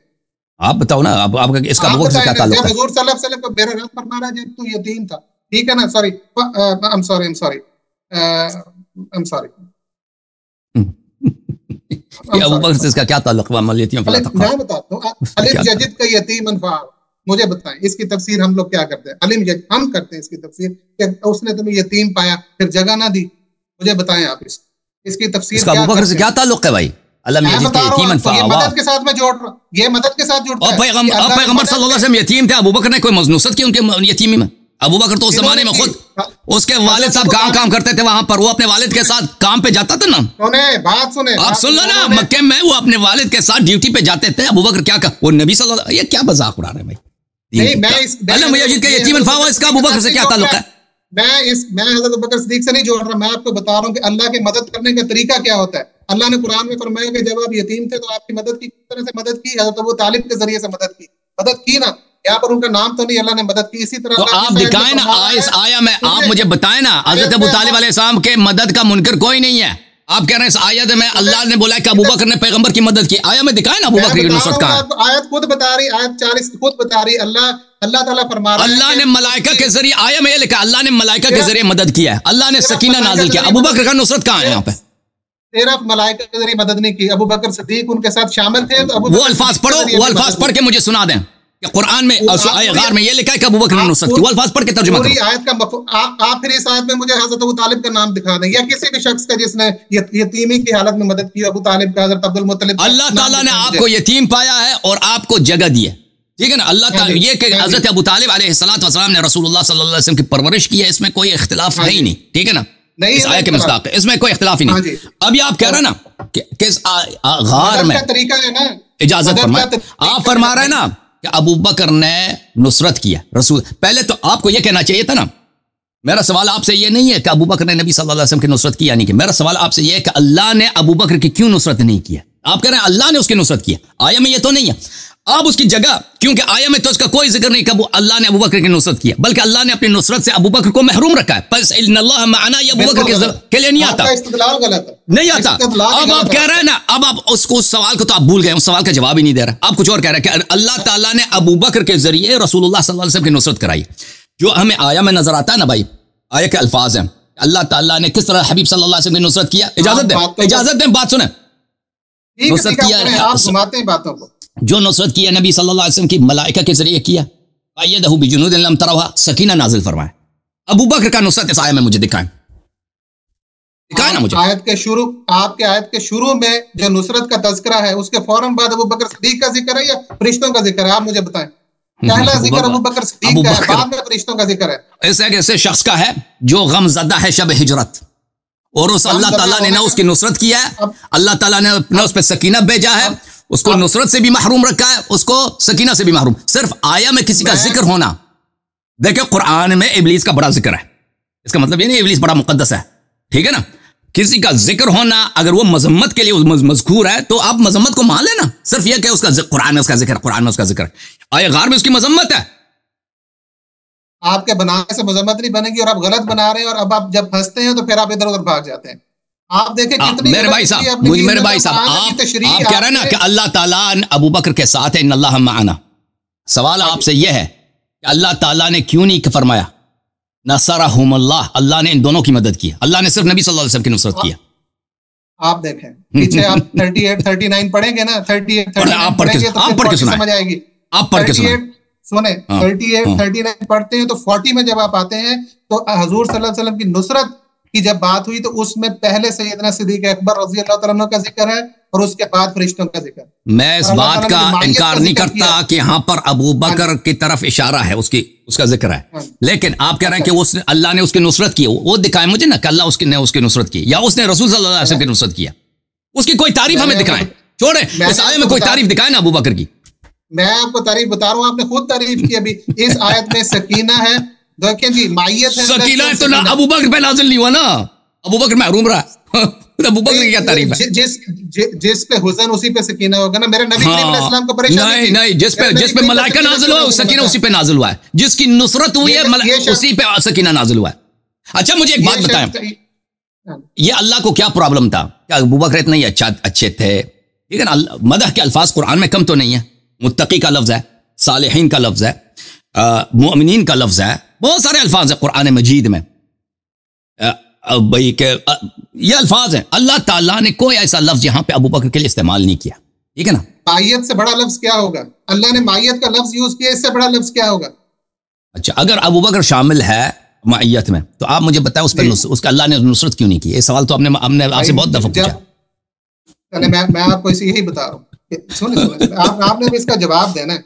آپ بتاؤ نا، آپ کا اس کا ابو بکر سے کیا تعلق ہے؟ حضور صلی اللہ علیہ وسلم کو میرے رب فرما رہا ہے جب تو یتیم تھا، ٹھیک ہے نا؟ سوری یہ ابو بکر سے اس کا کیا تعلق ہے؟ میں بتاتا ہوں، علم یجد کا یتیما فآویٰ، مجھے بتائیں اس کی تفسیر ہم لوگ کیا کرتے ہیں؟ علم یجد ہم کرتے ہیں اس کی تفسیر کہ اس نے تمہیں یتیم پایا پھر جگہ نہ دی، مجھے بتائیں آپ اس کی تفسیر اس کا ابو بکر سے کیا تعلق ہے بھائی؟ علم یجد کا یتیما فآویٰ، مدد کے ساتھ میں جوڑ رہا ہوں، یہ مدد کے ساتھ جوڑتا ہے۔ اور پیغمبر صلی اللہ علیہ وسلم یتیم تھے، ابو بکر نے کوئی نصرت کی ان کے یتیمی میں؟ ابو بکر تو اس زمانے میں خود اس کے والد صاحب کام کرتے تھے وہاں پر، وہ اپنے والد کے ساتھ کام پہ جاتا تھا نا۔ بات سنیں، آپ سن لو نا، مکے میں وہ اپنے والد کے ساتھ ڈیوٹی پہ جاتے تھے۔ ابو بکر کیا وہ نبی صلی اللہ علیہ وسلم، یہ کیا مذاق اڑا رہے ہیں بھائی؟ علم یجد کا یتیما فآویٰ، اس کا ابو بکر سے کیا تعلق ہے؟ میں حضرت بکر صدیق سے نہیں جوڑ رہا، میں آپ کو بتا رہا ہوں کہ اللہ کی مدد کرنے کا طریقہ کیا ہوتا ہے۔ اللہ نے قرآن میں فرمایا کہ جب آپ یتیم تھے تو آپ کی مدد کی، کس طرح سے مدد کی؟ حضرت ابو طالب کے ذریعے سے مدد کی نا، یہاں پر ان کا نام تو نہیں، اللہ نے مدد کی۔ اسی طرح تو آپ دکھائیں نا اس آیا میں، آپ مجھے بتائیں نا، حضرت ابو طالب علیہ السلام کے مدد کا منکر کوئی نہیں ہے۔ آپ کہہ رہے ہیں اس آیت میں اللہ نے بولا کہ ابو بکر نے پیغمبر کی مدد کی، آیا میں دکھائیں نا ابو بکر کی نصرت کہاں ہے؟ آیت خود بتا رہی، آیت 40 خود بتا رہی، اللہ تعالیٰ فرما رہا ہے اللہ نے ملائکہ کے ذریعے، آیا میں یہ لکھا اللہ نے ملائکہ کے ذریعے مدد کیا ہے، اللہ نے سکینہ نازل کیا۔ ابو بکر کا نصرت کہاں ہے یہاں پہ؟ صرف ملائکہ کے ذریعے مدد نہیں کی، ابو بکر صدیق ان کے ساتھ شامل تھے۔ تو وہ الفاظ پڑھو، وہ الفاظ پڑھ کے مجھے سنا دیں کہ قرآن میں غار میں یہ لکھا ہے کہ ابو بکر نے نصرت کی، وہ الفاظ پڑھ کے ترجمہ کرو۔ پوری آیت کا آپ پھر اس آیت میں مجھے حضرت ابو طالب کا نام دکھا دیں، یا کسی بھی شخص کا جس نے یتیمی کی حالت میں مدد کی، ابو طالب کا، حضرت عبد المطلب۔ اللہ تعالیٰ نے آپ کو یتیم پایا ہے اور آپ کو جگہ دی ہے، ٹھیک ہے نا؟ اللہ تعالیٰ یہ کہ حضرت ابو طالب علیہ السلام نے رسول اللہ صلی اللہ علیہ وسلم کی پرورش کی ہے، اس میں کوئی اختلاف ہے ہی نہیں، ٹھیک ہے نا؟ اس آیت کے مصداق اس میں کوئی اختلاف ہی نہیں۔ اب یہ آپ کہہ رہے ہیں نا کہ کس غار میں اجازت فرمائے، آپ فرما رہے ہیں نا کہ ابو بکر نے نصرت کیا رسول، پہلے تو آپ کو یہ کہنا چاہیے تھا نا۔ میرا سوال آپ سے یہ نہیں ہے کہ ابو بکر نے نبی صلی اللہ علیہ وسلم کی نصرت کی یا نہیں کی، میرا سوال آپ سے یہ ہے کہ اللہ نے ابو بکر کی کیوں نصرت نہیں کیا؟ آپ کہہ رہے ہیں اللہ نے اس کی نصرت کیا، آیا میں یہ تو نہیں ہے۔ آپ اس کی جگہ، کیونکہ آیا میں تو اس کا کوئی ذکر نہیں کہ اللہ نے ابو بکر کی نصرت کیا، بلکہ اللہ نے اپنی نصرت سے ابو بکر کو محروم رکھا ہے۔ پس ان اللہ معنا یہ ابو بکر کے لیے نہیں آتا، نہیں آتا۔ اب آپ کہہ رہے ہیں نا، اب آپ اس سوال کو تو آپ بھول گئے، اس سوال کا جواب ہی نہیں دے رہا، آپ کچھ اور کہہ رہے ہیں کہ اللہ تعالیٰ نے ابو بکر کے ذریعے رسول اللہ صلی اللہ علیہ وسلم کی نصرت کرائی۔ جو ہمیں آیا میں نظر آتا ہے نا بھائی، آیا کے الفاظ ہیں، اللہ تعالیٰ نے کس طرح حبیب صلی اللہ علیہ وسلم کی نصرت کیا۔ اجازت دیں بات سنیں، نصرت کیا جو نصرت کیا نبی صلی اللہ علیہ وسلم کی ملائکہ کے ذریعے کیا، ایدہ بجنود لم تروہا، سکینہ نازل فرمائے۔ ابو بکر کا نصرت اس آیت میں مجھے دکھائیں نا مجھے۔ آیت کے شروع، آپ کے آیت کے شروع میں جو نصرت کا تذکرہ ہے اس کے فوراً بعد ابو بکر صدیق کا ذکر ہے یا فرشتوں کا ذکر ہے؟ آپ مجھے بتائیں، پہلا ذکر ابو بکر صدیق کا ہے، بعد میں فرشتوں کا ذکر ہے۔ ایسے ایک ایسے شخص کا ہے جو غم زدہ ہے شب ہجرت، اور اس اللہ تعالیٰ نے نہ اس کی نصرت کیا ہے، اللہ تعالیٰ نے نہ اس پہ سکینہ بھیجا ہے، اس کو نصرت سے بھی محروم رکھا ہے، اس کو سکینہ سے بھی محروم۔ صرف آیا میں کسی کا ذکر ہونا، دیکھیں قرآن میں ابلیس کا بڑا ذکر ہے، اس کا مطلب یہ نہیں ابلیس بڑا مقدس ہے، ٹھیک ہے نا؟ کسی کا ذکر ہونا اگر وہ مذمت کے لیے مذکور ہے تو آپ مذمت کو مان لینا، صرف یہ کہ اس کا قرآن میں اس کا ذکر، قرآن میں اس کا ذکر ہے، آیا غار میں اس کی مذمت ہے۔ آپ کے بنانے سے مذمت نہیں بنے گی، اور آپ غلط بنا رہے ہیں، اور اب آپ جب پھنستے ہیں تو پھر آپ ادھر ادھر بھاگ جاتے ہیں۔ آپ دیکھیں کتنی میرے بھائی صاحب آپ کہہ رہے ہیں نا کہ اللہ تعالیٰ ابو بکر کے ساتھ ہے، ان اللہ معنا۔ سوال آپ سے یہ ہے کہ اللہ تعالیٰ نے کیوں نہیں فرمایا نصرہم اللہ، اللہ نے ان دونوں کی مدد کی، اللہ نے صرف نبی صلی اللہ علیہ وسلم کی نصرت کیا۔ آپ دیکھیں پیچھے آپ 38 39 پڑھیں گے نا، 38 39 پڑھیں گے تو پھر سمجھ آئے گی. آپ پڑھ کے سنیں 38 39 پڑھتے ہیں تو 40 میں جب آپ آتے ہیں تو حضور صلی اللہ علیہ وسلم کی نصرت کی جب بات ہوئی تو اس میں پہلے سیدنا صدیق اکبر رضی اللہ تعالیٰ عنہ کا ذکر ہے اور اس کے بعد فرشتوں کا ذکر. میں اس بات کا انکار نہیں کرتا کہ یہاں پر ابو بکر کی طرف اشارہ ہے، اس کا ذکر ہے، لیکن آپ کہہ رہے ہیں کہ اللہ نے اس کی نصرت کی. وہ دکھائیں مجھے نا کہ اللہ نے اس کی نصرت کی، یا اس نے رسول صلی اللہ علیہ وسلم کی نصرت کیا. اس کی کوئی تعریف ہمیں دکھائیں، چھوڑیں اس آیت میں کوئی تعریف دکھائیں نا ابو بکر کی. میں آپ کو تعریف بتا رہا ہوں، آپ نے خود تعریف کی ابھی. اس آیت میں سکینہ ہے، دیکھیں جی مائیت ہے. سکینہ تو نہ ابو بکر پہ نازل نہیں ہوا نا، ابو بکر محروم رہا. ابو بکر کی کیا تعریف ہے؟ جس پہ حزن اسی پہ سکینہ ہوگا نا. میرے نبی علیہ السلام کو پریشانی نہیں نہیں، جس پہ ملائکہ نازل ہوا سکینہ اسی پہ نازل ہوا ہے. جس کی نصرت ہوئی ہے اسی پہ سکینہ نازل ہوا ہے. اچھا مجھے ایک بات بتائیں، یہ اللہ کو کیا پرابلم تھا؟ کیا ابو بکر اتنے ہی اچھے تھے؟ ٹھیک ہے نا، مدح کے الفاظ قرآن میں کم تو نہیں ہے. متقی کا لفظ ہے، صالحین کا لفظ ہے، مؤمنین کا لفظ ہے، بہت سارے الفاظ ہیں قرآن مجید میں. بھائی کہ یہ الفاظ ہیں، اللہ تعالیٰ نے کوئی ایسا لفظ یہاں پہ ابو بکر کے لیے استعمال نہیں کیا. ٹھیک ہے نا، مائیت سے بڑا لفظ کیا ہوگا؟ اللہ نے مائیت کا لفظ یوز کیا، اس سے بڑا لفظ کیا ہوگا؟ اچھا اگر ابو بکر شامل ہے مائیت میں تو آپ مجھے بتائیں اس کا اللہ نے نصرت کیوں نہیں کی؟ یہ سوال تو ہم نے آپ سے بہت دفعہ پوچھا. میں آپ کو یہی بتا رہا ہوں، سنیں آپ نے اس کا جواب دینا ہے.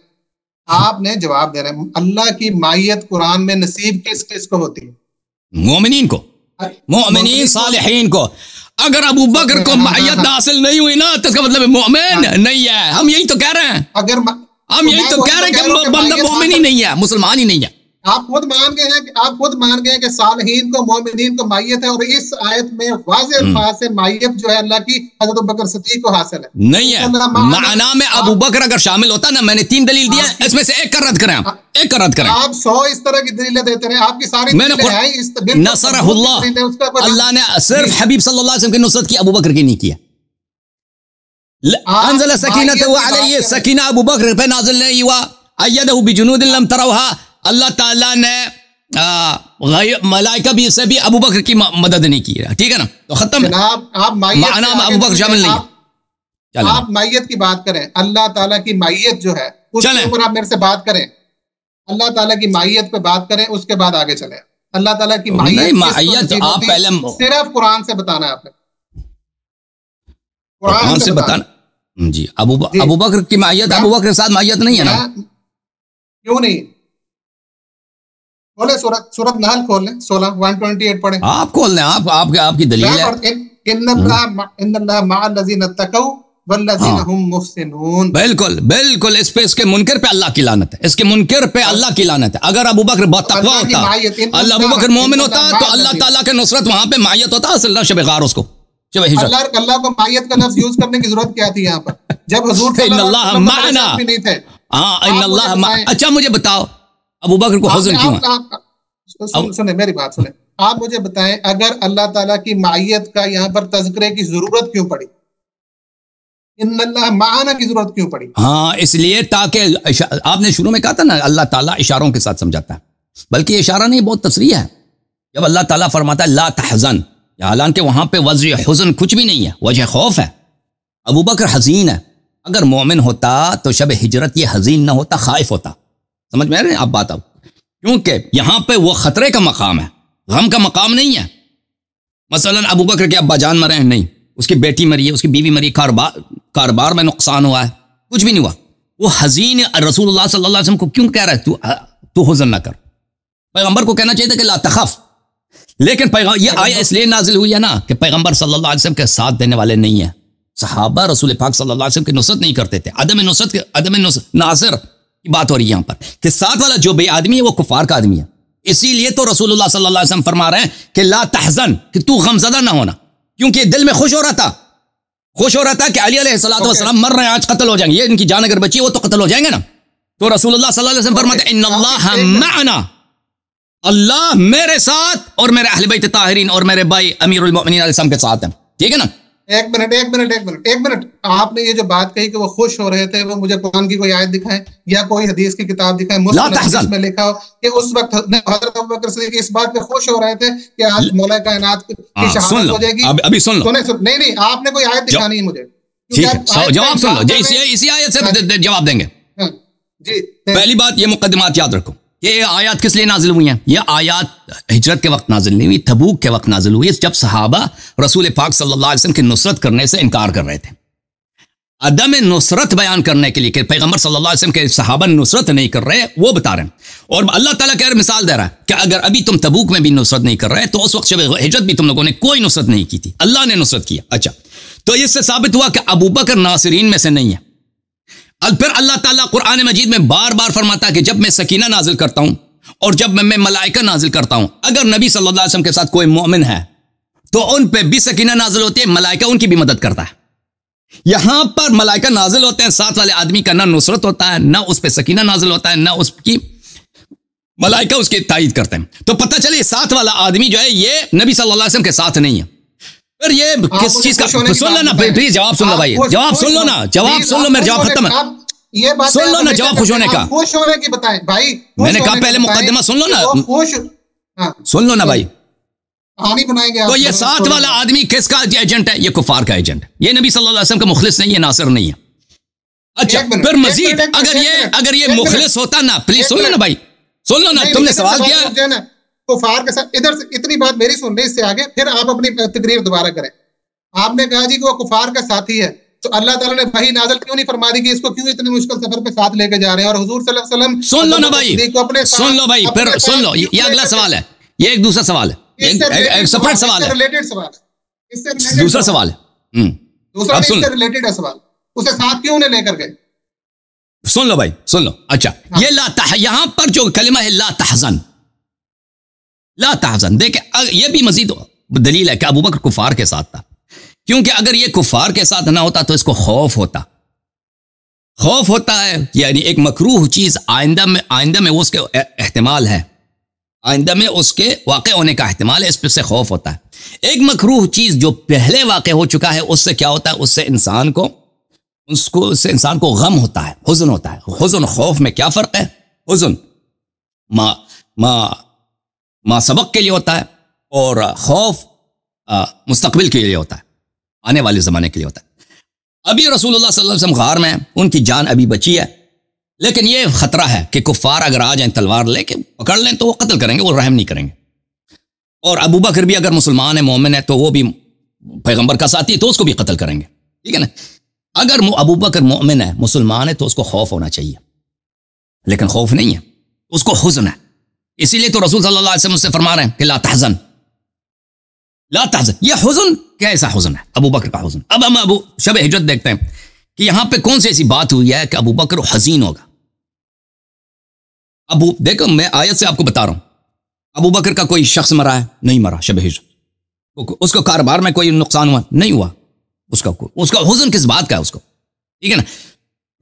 آپ نے جواب دینا ہے. اللہ کی مائیت قرآن میں نصیب کس کس کو ہوتی ہے؟ مومنین کو، مومنین صالحین کو. اگر ابو بکر کو مائیت حاصل نہیں ہوئی نا تو اس کا مطلب مومن نہیں ہے. ہم یہی تو کہہ رہے ہیں، ہم یہی تو کہہ رہے ہیں کہ بندہ مومن ہی نہیں ہے، مسلمان ہی نہیں ہے. آپ خود مان گئے کہ صالحین کو مومنین کو مائیت ہے، اور اس آیت میں واضح الفاظ سے مائیت جو ہے اللہ کی حضرت ابوبکر صدیق کو حاصل ہے. نہیں ہے، معنا میں ابو بکر اگر شامل ہوتا نا، میں نے 3 دلیل دیا، اس میں سے ایک کا رد کریں. آپ ایک کا رد کریں. آپ 100 اس طرح کی دلیلیں دیتے رہے، آپ کی ساری نصرہ اللہ نے صرف حبیب صلی اللہ علیہ وسلم کی نصرت کی، ابو بکر کی نہیں کیا. انزل سکینۃ علیہ، سکینہ ابو بکر پہ نازل نہیں ہوا. ایدہ بجنود لم تروها، اللہ تعالیٰ نے ملائکہ بھی سے بھی ابو بکر کی مدد نہیں کی. ٹھیک ہے نا، تو ختم. معنا میں ابو بکر شامل نہیں ہے. آپ مائیت کی بات کریں، اللہ تعالیٰ کی مائیت جو ہے اس کے اوپر آپ میرے سے بات کریں. اللہ تعالیٰ کی مائیت پہ بات کریں، اس کے بعد آگے چلیں. اللہ تعالیٰ کی مائیت آپ پہلے صرف قرآن سے بتانا ہے. آپ نے قرآن سے بتانا جی. ابو بکر کی مائیت ابو بکر کے ساتھ مائیت نہیں ہے نا؟ کیوں نہیں؟ کھولیں سورۃ نحل کھول لیں، 128 پڑھیں. آپ کھول لیں، آپ کی دلیل ہے. ان اللہ مع الذین اتقوا والذین هم محسنون. بالکل بالکل، اس کے منکر پہ اللہ کی لعنت ہے، اس کے منکر پہ اللہ کی لعنت ہے. اگر ابو بکر بہت تقویٰ ہوتا، اللہ ابو بکر مومن ہوتا تو اللہ تعالیٰ کے نصرت وہاں پہ مائیت ہوتا. اصل شب غار اس کو اللہ کو مائیت کا لفظ یوز کرنے کی ضرورت کیا تھی یہاں پر جب حضور ان اللہ معنا نہیں تھے؟ ہاں ان اللہ. اچھا مجھے بتاؤ ابو بکر کو حزن کیوں ہے؟ سنیں میری بات سنیں. آپ مجھے بتائیں اگر اللہ تعالیٰ کی مائیت کا یہاں پر تذکرے کی ضرورت کیوں پڑی؟ ان اللہ معنا کی ضرورت کیوں پڑی؟ ہاں اس لیے تاکہ آپ نے شروع میں کہا تھا نا اللہ تعالیٰ اشاروں کے ساتھ سمجھاتا ہے، بلکہ یہ اشارہ نہیں بہت تصریح ہے. جب اللہ تعالیٰ فرماتا ہے لا تحزن، حالانکہ وہاں پہ وجہ حزن کچھ بھی نہیں ہے، وجہ خوف ہے. ابو بکر حزین ہے. اگر مومن ہوتا تو شب ہجرت یہ حزین نہ ہوتا، خائف ہوتا. سمجھ میں آ رہے ہیں آپ بات؟ اب کیونکہ یہاں پہ وہ خطرے کا مقام ہے، غم کا مقام نہیں ہے. مثلا ابو بکر کے ابا جان مرے ہیں نہیں، اس کی بیٹی مری ہے، اس کی بیوی مری، کاروبار میں نقصان ہوا ہے، کچھ بھی نہیں ہوا. وہ حزین رسول اللہ صلی اللہ علیہ وسلم کو کیوں کہہ رہا ہے تو حزن نہ کر؟ پیغمبر کو کہنا چاہیے تھا کہ لا تخف. لیکن یہ آیت اس لیے نازل ہوئی ہے نا کہ پیغمبر صلی اللہ علیہ وسلم کے ساتھ دینے والے نہیں ہیں. صحابہ رسول پاک صلی اللہ علیہ وسلم کی نصرت نہیں کرتے تھے. عدم نصرت ناصر کی بات ہو رہی ہے یہاں پر کہ ساتھ والا جو بے آدمی ہے وہ کفار کا آدمی ہے. اسی لیے تو رسول اللہ صلی اللہ علیہ وسلم فرما رہے ہیں کہ لا تحزن، کہ تو غمزدہ نہ ہونا، کیونکہ دل میں خوش ہو رہا تھا کہ علی علیہ السلام مر رہے ہیں، آج قتل ہو جائیں گے، یہ ان کی جان اگر بچی وہ تو قتل ہو جائیں گے نا. تو رسول اللہ صلی اللہ علیہ وسلم فرماتے ہیں ان اللہ معنا، اللہ میرے ساتھ اور میرے اہل بیت طاہرین اور میرے بھائی امیر المؤمنین علیہ السلام کے ساتھ ہیں. ٹھیک ہے نا. ایک منٹ آپ نے یہ جو بات کہی کہ وہ خوش ہو رہے تھے، وہ مجھے قرآن کی کوئی آیت دکھائیں یا کوئی حدیث کی کتاب دکھائیں مسلم میں لکھا ہو کہ اس وقت حضرت ابوبکر صدیق اس بات پہ خوش ہو رہے تھے کہ آج مولا کائنات کی شہادت ہو جائے گی؟ ابھی سن لو، نہیں آپ نے کوئی آیت دکھانی ہے مجھے، جواب سن لو، اسی آیت سے جواب دیں گے۔ جی پہلی بات یہ مقدمات یاد رکھو، یہ آیات کس لیے نازل ہوئی ہیں؟ یہ آیات ہجرت کے وقت نازل نہیں ہوئی، تبوک کے وقت نازل ہوئی، جب صحابہ رسول پاک صلی اللہ علیہ وسلم کی نصرت کرنے سے انکار کر رہے تھے۔ عدم نصرت بیان کرنے کے لیے کہ پیغمبر صلی اللہ علیہ وسلم کے صحابہ نصرت نہیں کر رہے، وہ بتا رہے ہیں، اور اللہ تعالیٰ کہہ رہے مثال دے رہا ہے کہ اگر ابھی تم تبوک میں بھی نصرت نہیں کر رہے تو اس وقت جب ہجرت بھی تم لوگوں نے کوئی نصرت نہیں کی تھی، اللہ نے نصرت کیا۔ اچھا، تو اس سے ثابت ہوا کہ ابوبکر ناصرین میں سے نہیں ہے۔ پھر اللہ تعالیٰ قرآن مجید میں بار بار فرماتا ہے کہ جب میں سکینہ نازل کرتا ہوں اور جب میں ملائکہ نازل کرتا ہوں، اگر نبی صلی اللہ علیہ وسلم کے ساتھ کوئی مومن ہے تو ان پہ بھی سکینہ نازل ہوتی ہے، ملائکہ ان کی بھی مدد کرتا ہے۔ یہاں پر ملائکہ نازل ہوتے ہیں، ساتھ والے آدمی کا نہ نصرت ہوتا ہے، نہ اس پہ سکینہ نازل ہوتا ہے، نہ اس کی ملائکہ اس کی تائید کرتے ہیں۔ تو پتہ چلے ساتھ والا آدمی جو ہے یہ نبی صلی اللہ علیہ وسلم کے ساتھ نہیں ہے۔ پھر یہ کس چیز کا سن لو نا، پلیز جواب سن لو بھائی، جواب سن لو نا، جواب سن لو، میرا جواب ختم ہے، سن لو نا، جواب خوش ہونے کا، خوش ہونے کی بتائیں بھائی، میں نے کہا پہلے مقدمہ سن لو نا، سن لو نا بھائی۔ تو یہ ساتھ والا آدمی کس کا ایجنٹ ہے؟ یہ کفار کا ایجنٹ ہے، یہ نبی صلی اللہ علیہ وسلم کا مخلص نہیں ہے، ناصر نہیں ہے۔ اچھا، پھر مزید اگر یہ مخلص ہوتا نا، پلیز سن لو نا بھائی، سن لو نا، تم نے سوال کیا کفار کے ساتھ، ادھر سے اتنی بات میری سن لیں، اس سے آگے پھر آپ اپنی تقریر دوبارہ کریں۔ آپ نے کہا جی کہ وہ کفار کا ساتھی ہے، تو اللہ تعالیٰ نے وحی نازل کیوں نہیں فرما دی کہ اس کو کیوں اتنی مشکل سفر پہ ساتھ لے کے جا رہے ہیں؟ اور حضور صلی اللہ علیہ وسلم سن لو نا بھائی، سن لو بھائی، پھر سن لو، یہ اگلا سوال ہے، یہ ایک دوسرا سوال ہے، ایک سپریٹ سوال ہے، دوسرا سوال ہے، دوسرا اس سے ریلیٹڈ ہے سوال، اسے ساتھ کیوں نہیں لے کر گئے؟ سن لو بھائی، سن لو۔ اچھا، یہ یہاں پر جو کلمہ ہے لا تحزن، لا تحزن، دیکھیں یہ بھی مزید دلیل ہے کہ ابوبکر کفار کے ساتھ تھا، کیونکہ اگر یہ کفار کے ساتھ نہ ہوتا تو اس کو خوف ہوتا ہے، یعنی ایک مکروہ چیز آئندہ میں اس کے احتمال ہے، آئندہ میں اس کے واقع ہونے کا احتمال ہے، اس پہ سے خوف ہوتا ہے۔ ایک مکروہ چیز جو پہلے واقع ہو چکا ہے، اس سے کیا ہوتا ہے؟ اس سے انسان کو غم ہوتا ہے، حزن ہوتا ہے۔ حزن خوف میں کیا فرق ہے؟ حزن ما سبق کے لیے ہوتا ہے، اور خوف مستقبل کے لیے ہوتا ہے، آنے والے زمانے کے لیے ہوتا ہے۔ ابھی رسول اللہ صلی اللہ علیہ وسلم غار میں ہیں، ان کی جان ابھی بچی ہے، لیکن یہ خطرہ ہے کہ کفار اگر آ جائیں تلوار لے کے پکڑ لیں تو وہ قتل کریں گے، وہ رحم نہیں کریں گے۔ اور ابوبکر بھی اگر مسلمان ہے، مومن ہے، تو وہ بھی پیغمبر کا ساتھی ہے، تو اس کو بھی قتل کریں گے، ٹھیک ہے نا؟ اگر ابوبکر مومن ہے، مسلمان ہے، تو اس کو خوف ہونا چاہیے، لیکن خوف نہیں ہے، اس کو حزن ہے۔ اسی لیے تو رسول صلی اللہ علیہ وسلم سے فرما رہے ہیں کہ لا تحزن، لا تحزن۔ یہ حزن کیسا حزن ہے؟ ابوبکر کا حزن۔ اب ہم شب ہجرت دیکھتے ہیں کہ یہاں پہ کون سی ایسی بات ہوئی ہے کہ ابوبکر حزین ہوگا۔ دیکھو، میں آیت سے آپ کو بتا رہا ہوں، ابوبکر کا کوئی شخص مرا ہے؟ نہیں مرا شب ہجرت۔ اس کو کاروبار میں کوئی نقصان ہوا؟ نہیں ہوا۔ اس کا حزن کس بات کا ہے؟ اس کو، ٹھیک ہے نا؟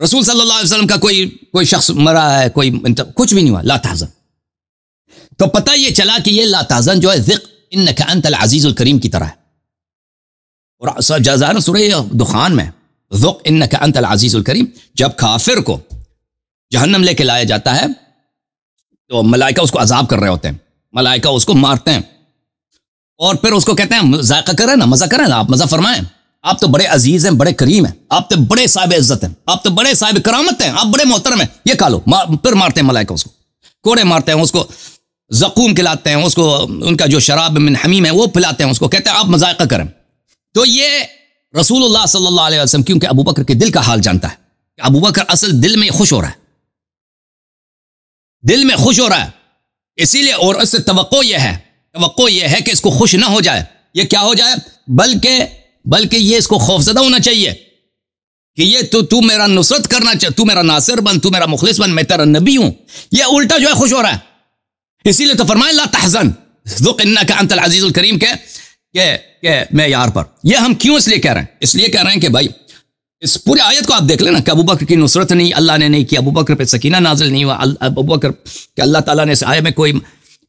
رسول صلی اللہ علیہ وسلم کا کوئی شخص مرا ہے، کچھ بھی نہیں ہوا، لا تحزن۔ تو پتہ یہ چلا کہ یہ لا تحزن جو ہے ذق انک انت العزیز الکریم کی طرح ہے، اور جزائر سورہ دخان میں ذق انک انت العزیز الکریم، جب کافر کو جہنم لے کے لایا جاتا ہے تو ملائکہ اس کو عذاب کر رہے ہوتے ہیں، ملائکہ اس کو مارتے ہیں، اور پھر اس کو کہتے ہیں ذائقہ کریں نا، مزہ کریں نا، آپ مزہ فرمائیں، آپ تو بڑے عزیز ہیں، بڑے کریم ہیں، آپ تو بڑے صاحب عزت ہیں، آپ تو بڑے صاحب کرامت ہیں، آپ بڑے محترم ہیں، یہ کھا لو۔ پھر مارتے ہیں ملائکہ، اس کو کوڑے مارتے ہیں، اس کو زقوم کھلاتے ہیں، اس کو ان کا جو شراب من حمیم ہے وہ پلاتے ہیں، اس کو کہتے ہیں آپ مذائقہ کریں۔ تو یہ رسول اللہ صلی اللہ علیہ وسلم کیونکہ ابوبکر کے دل کا حال جانتا ہے کہ ابوبکر اصل دل میں خوش ہو رہا ہے، دل میں خوش ہو رہا ہے، اسی لیے، اور اس سے توقع یہ ہے کہ اس کو خوش نہ ہو جائے، یہ کیا ہو جائے، بلکہ یہ اس کو خوفزدہ ہونا چاہیے کہ یہ تو میرا نصرت کرنا چاہے، تو میرا ناصر بن، تو میرا مخلص بن، میں تیرا نبی ہوں۔ یہ الٹا جو ہے خوش ہو رہا ہے، اسی لیے تو فرمائے لا تحزن ذق انک انت العزیز الکریم کہ میں یار پر۔ یہ ہم کیوں اس لیے کہہ رہے ہیں؟ اس لیے کہہ رہے ہیں کہ بھائی اس پورے آیت کو آپ دیکھ لینا کہ ابوبکر کی نصرت نہیں، اللہ نے نہیں کی، ابوبکر پہ سکینہ نازل نہیں ہوا، ابوبکر کہ اللہ تعالیٰ نے اس آیت میں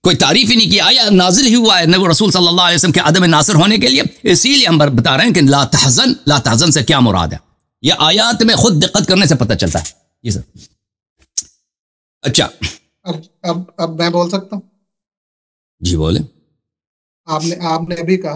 کوئی تعریف ہی نہیں کی. آیا نازل ہی ہوا ہے نبی رسول صلی اللہ علیہ وسلم کے عدم ناصر ہونے کے لیے. اسی لیے ہم بتا رہے ہیں کہ لا تحزن، لا تحزن سے کیا مراد ہے، یہ آیات میں خود دقت کرنے سے پتہ چلتا ہے. جی سر. اچھا اب میں بول سکتا ہوں؟ جی بولیں. آپ نے بھی کہا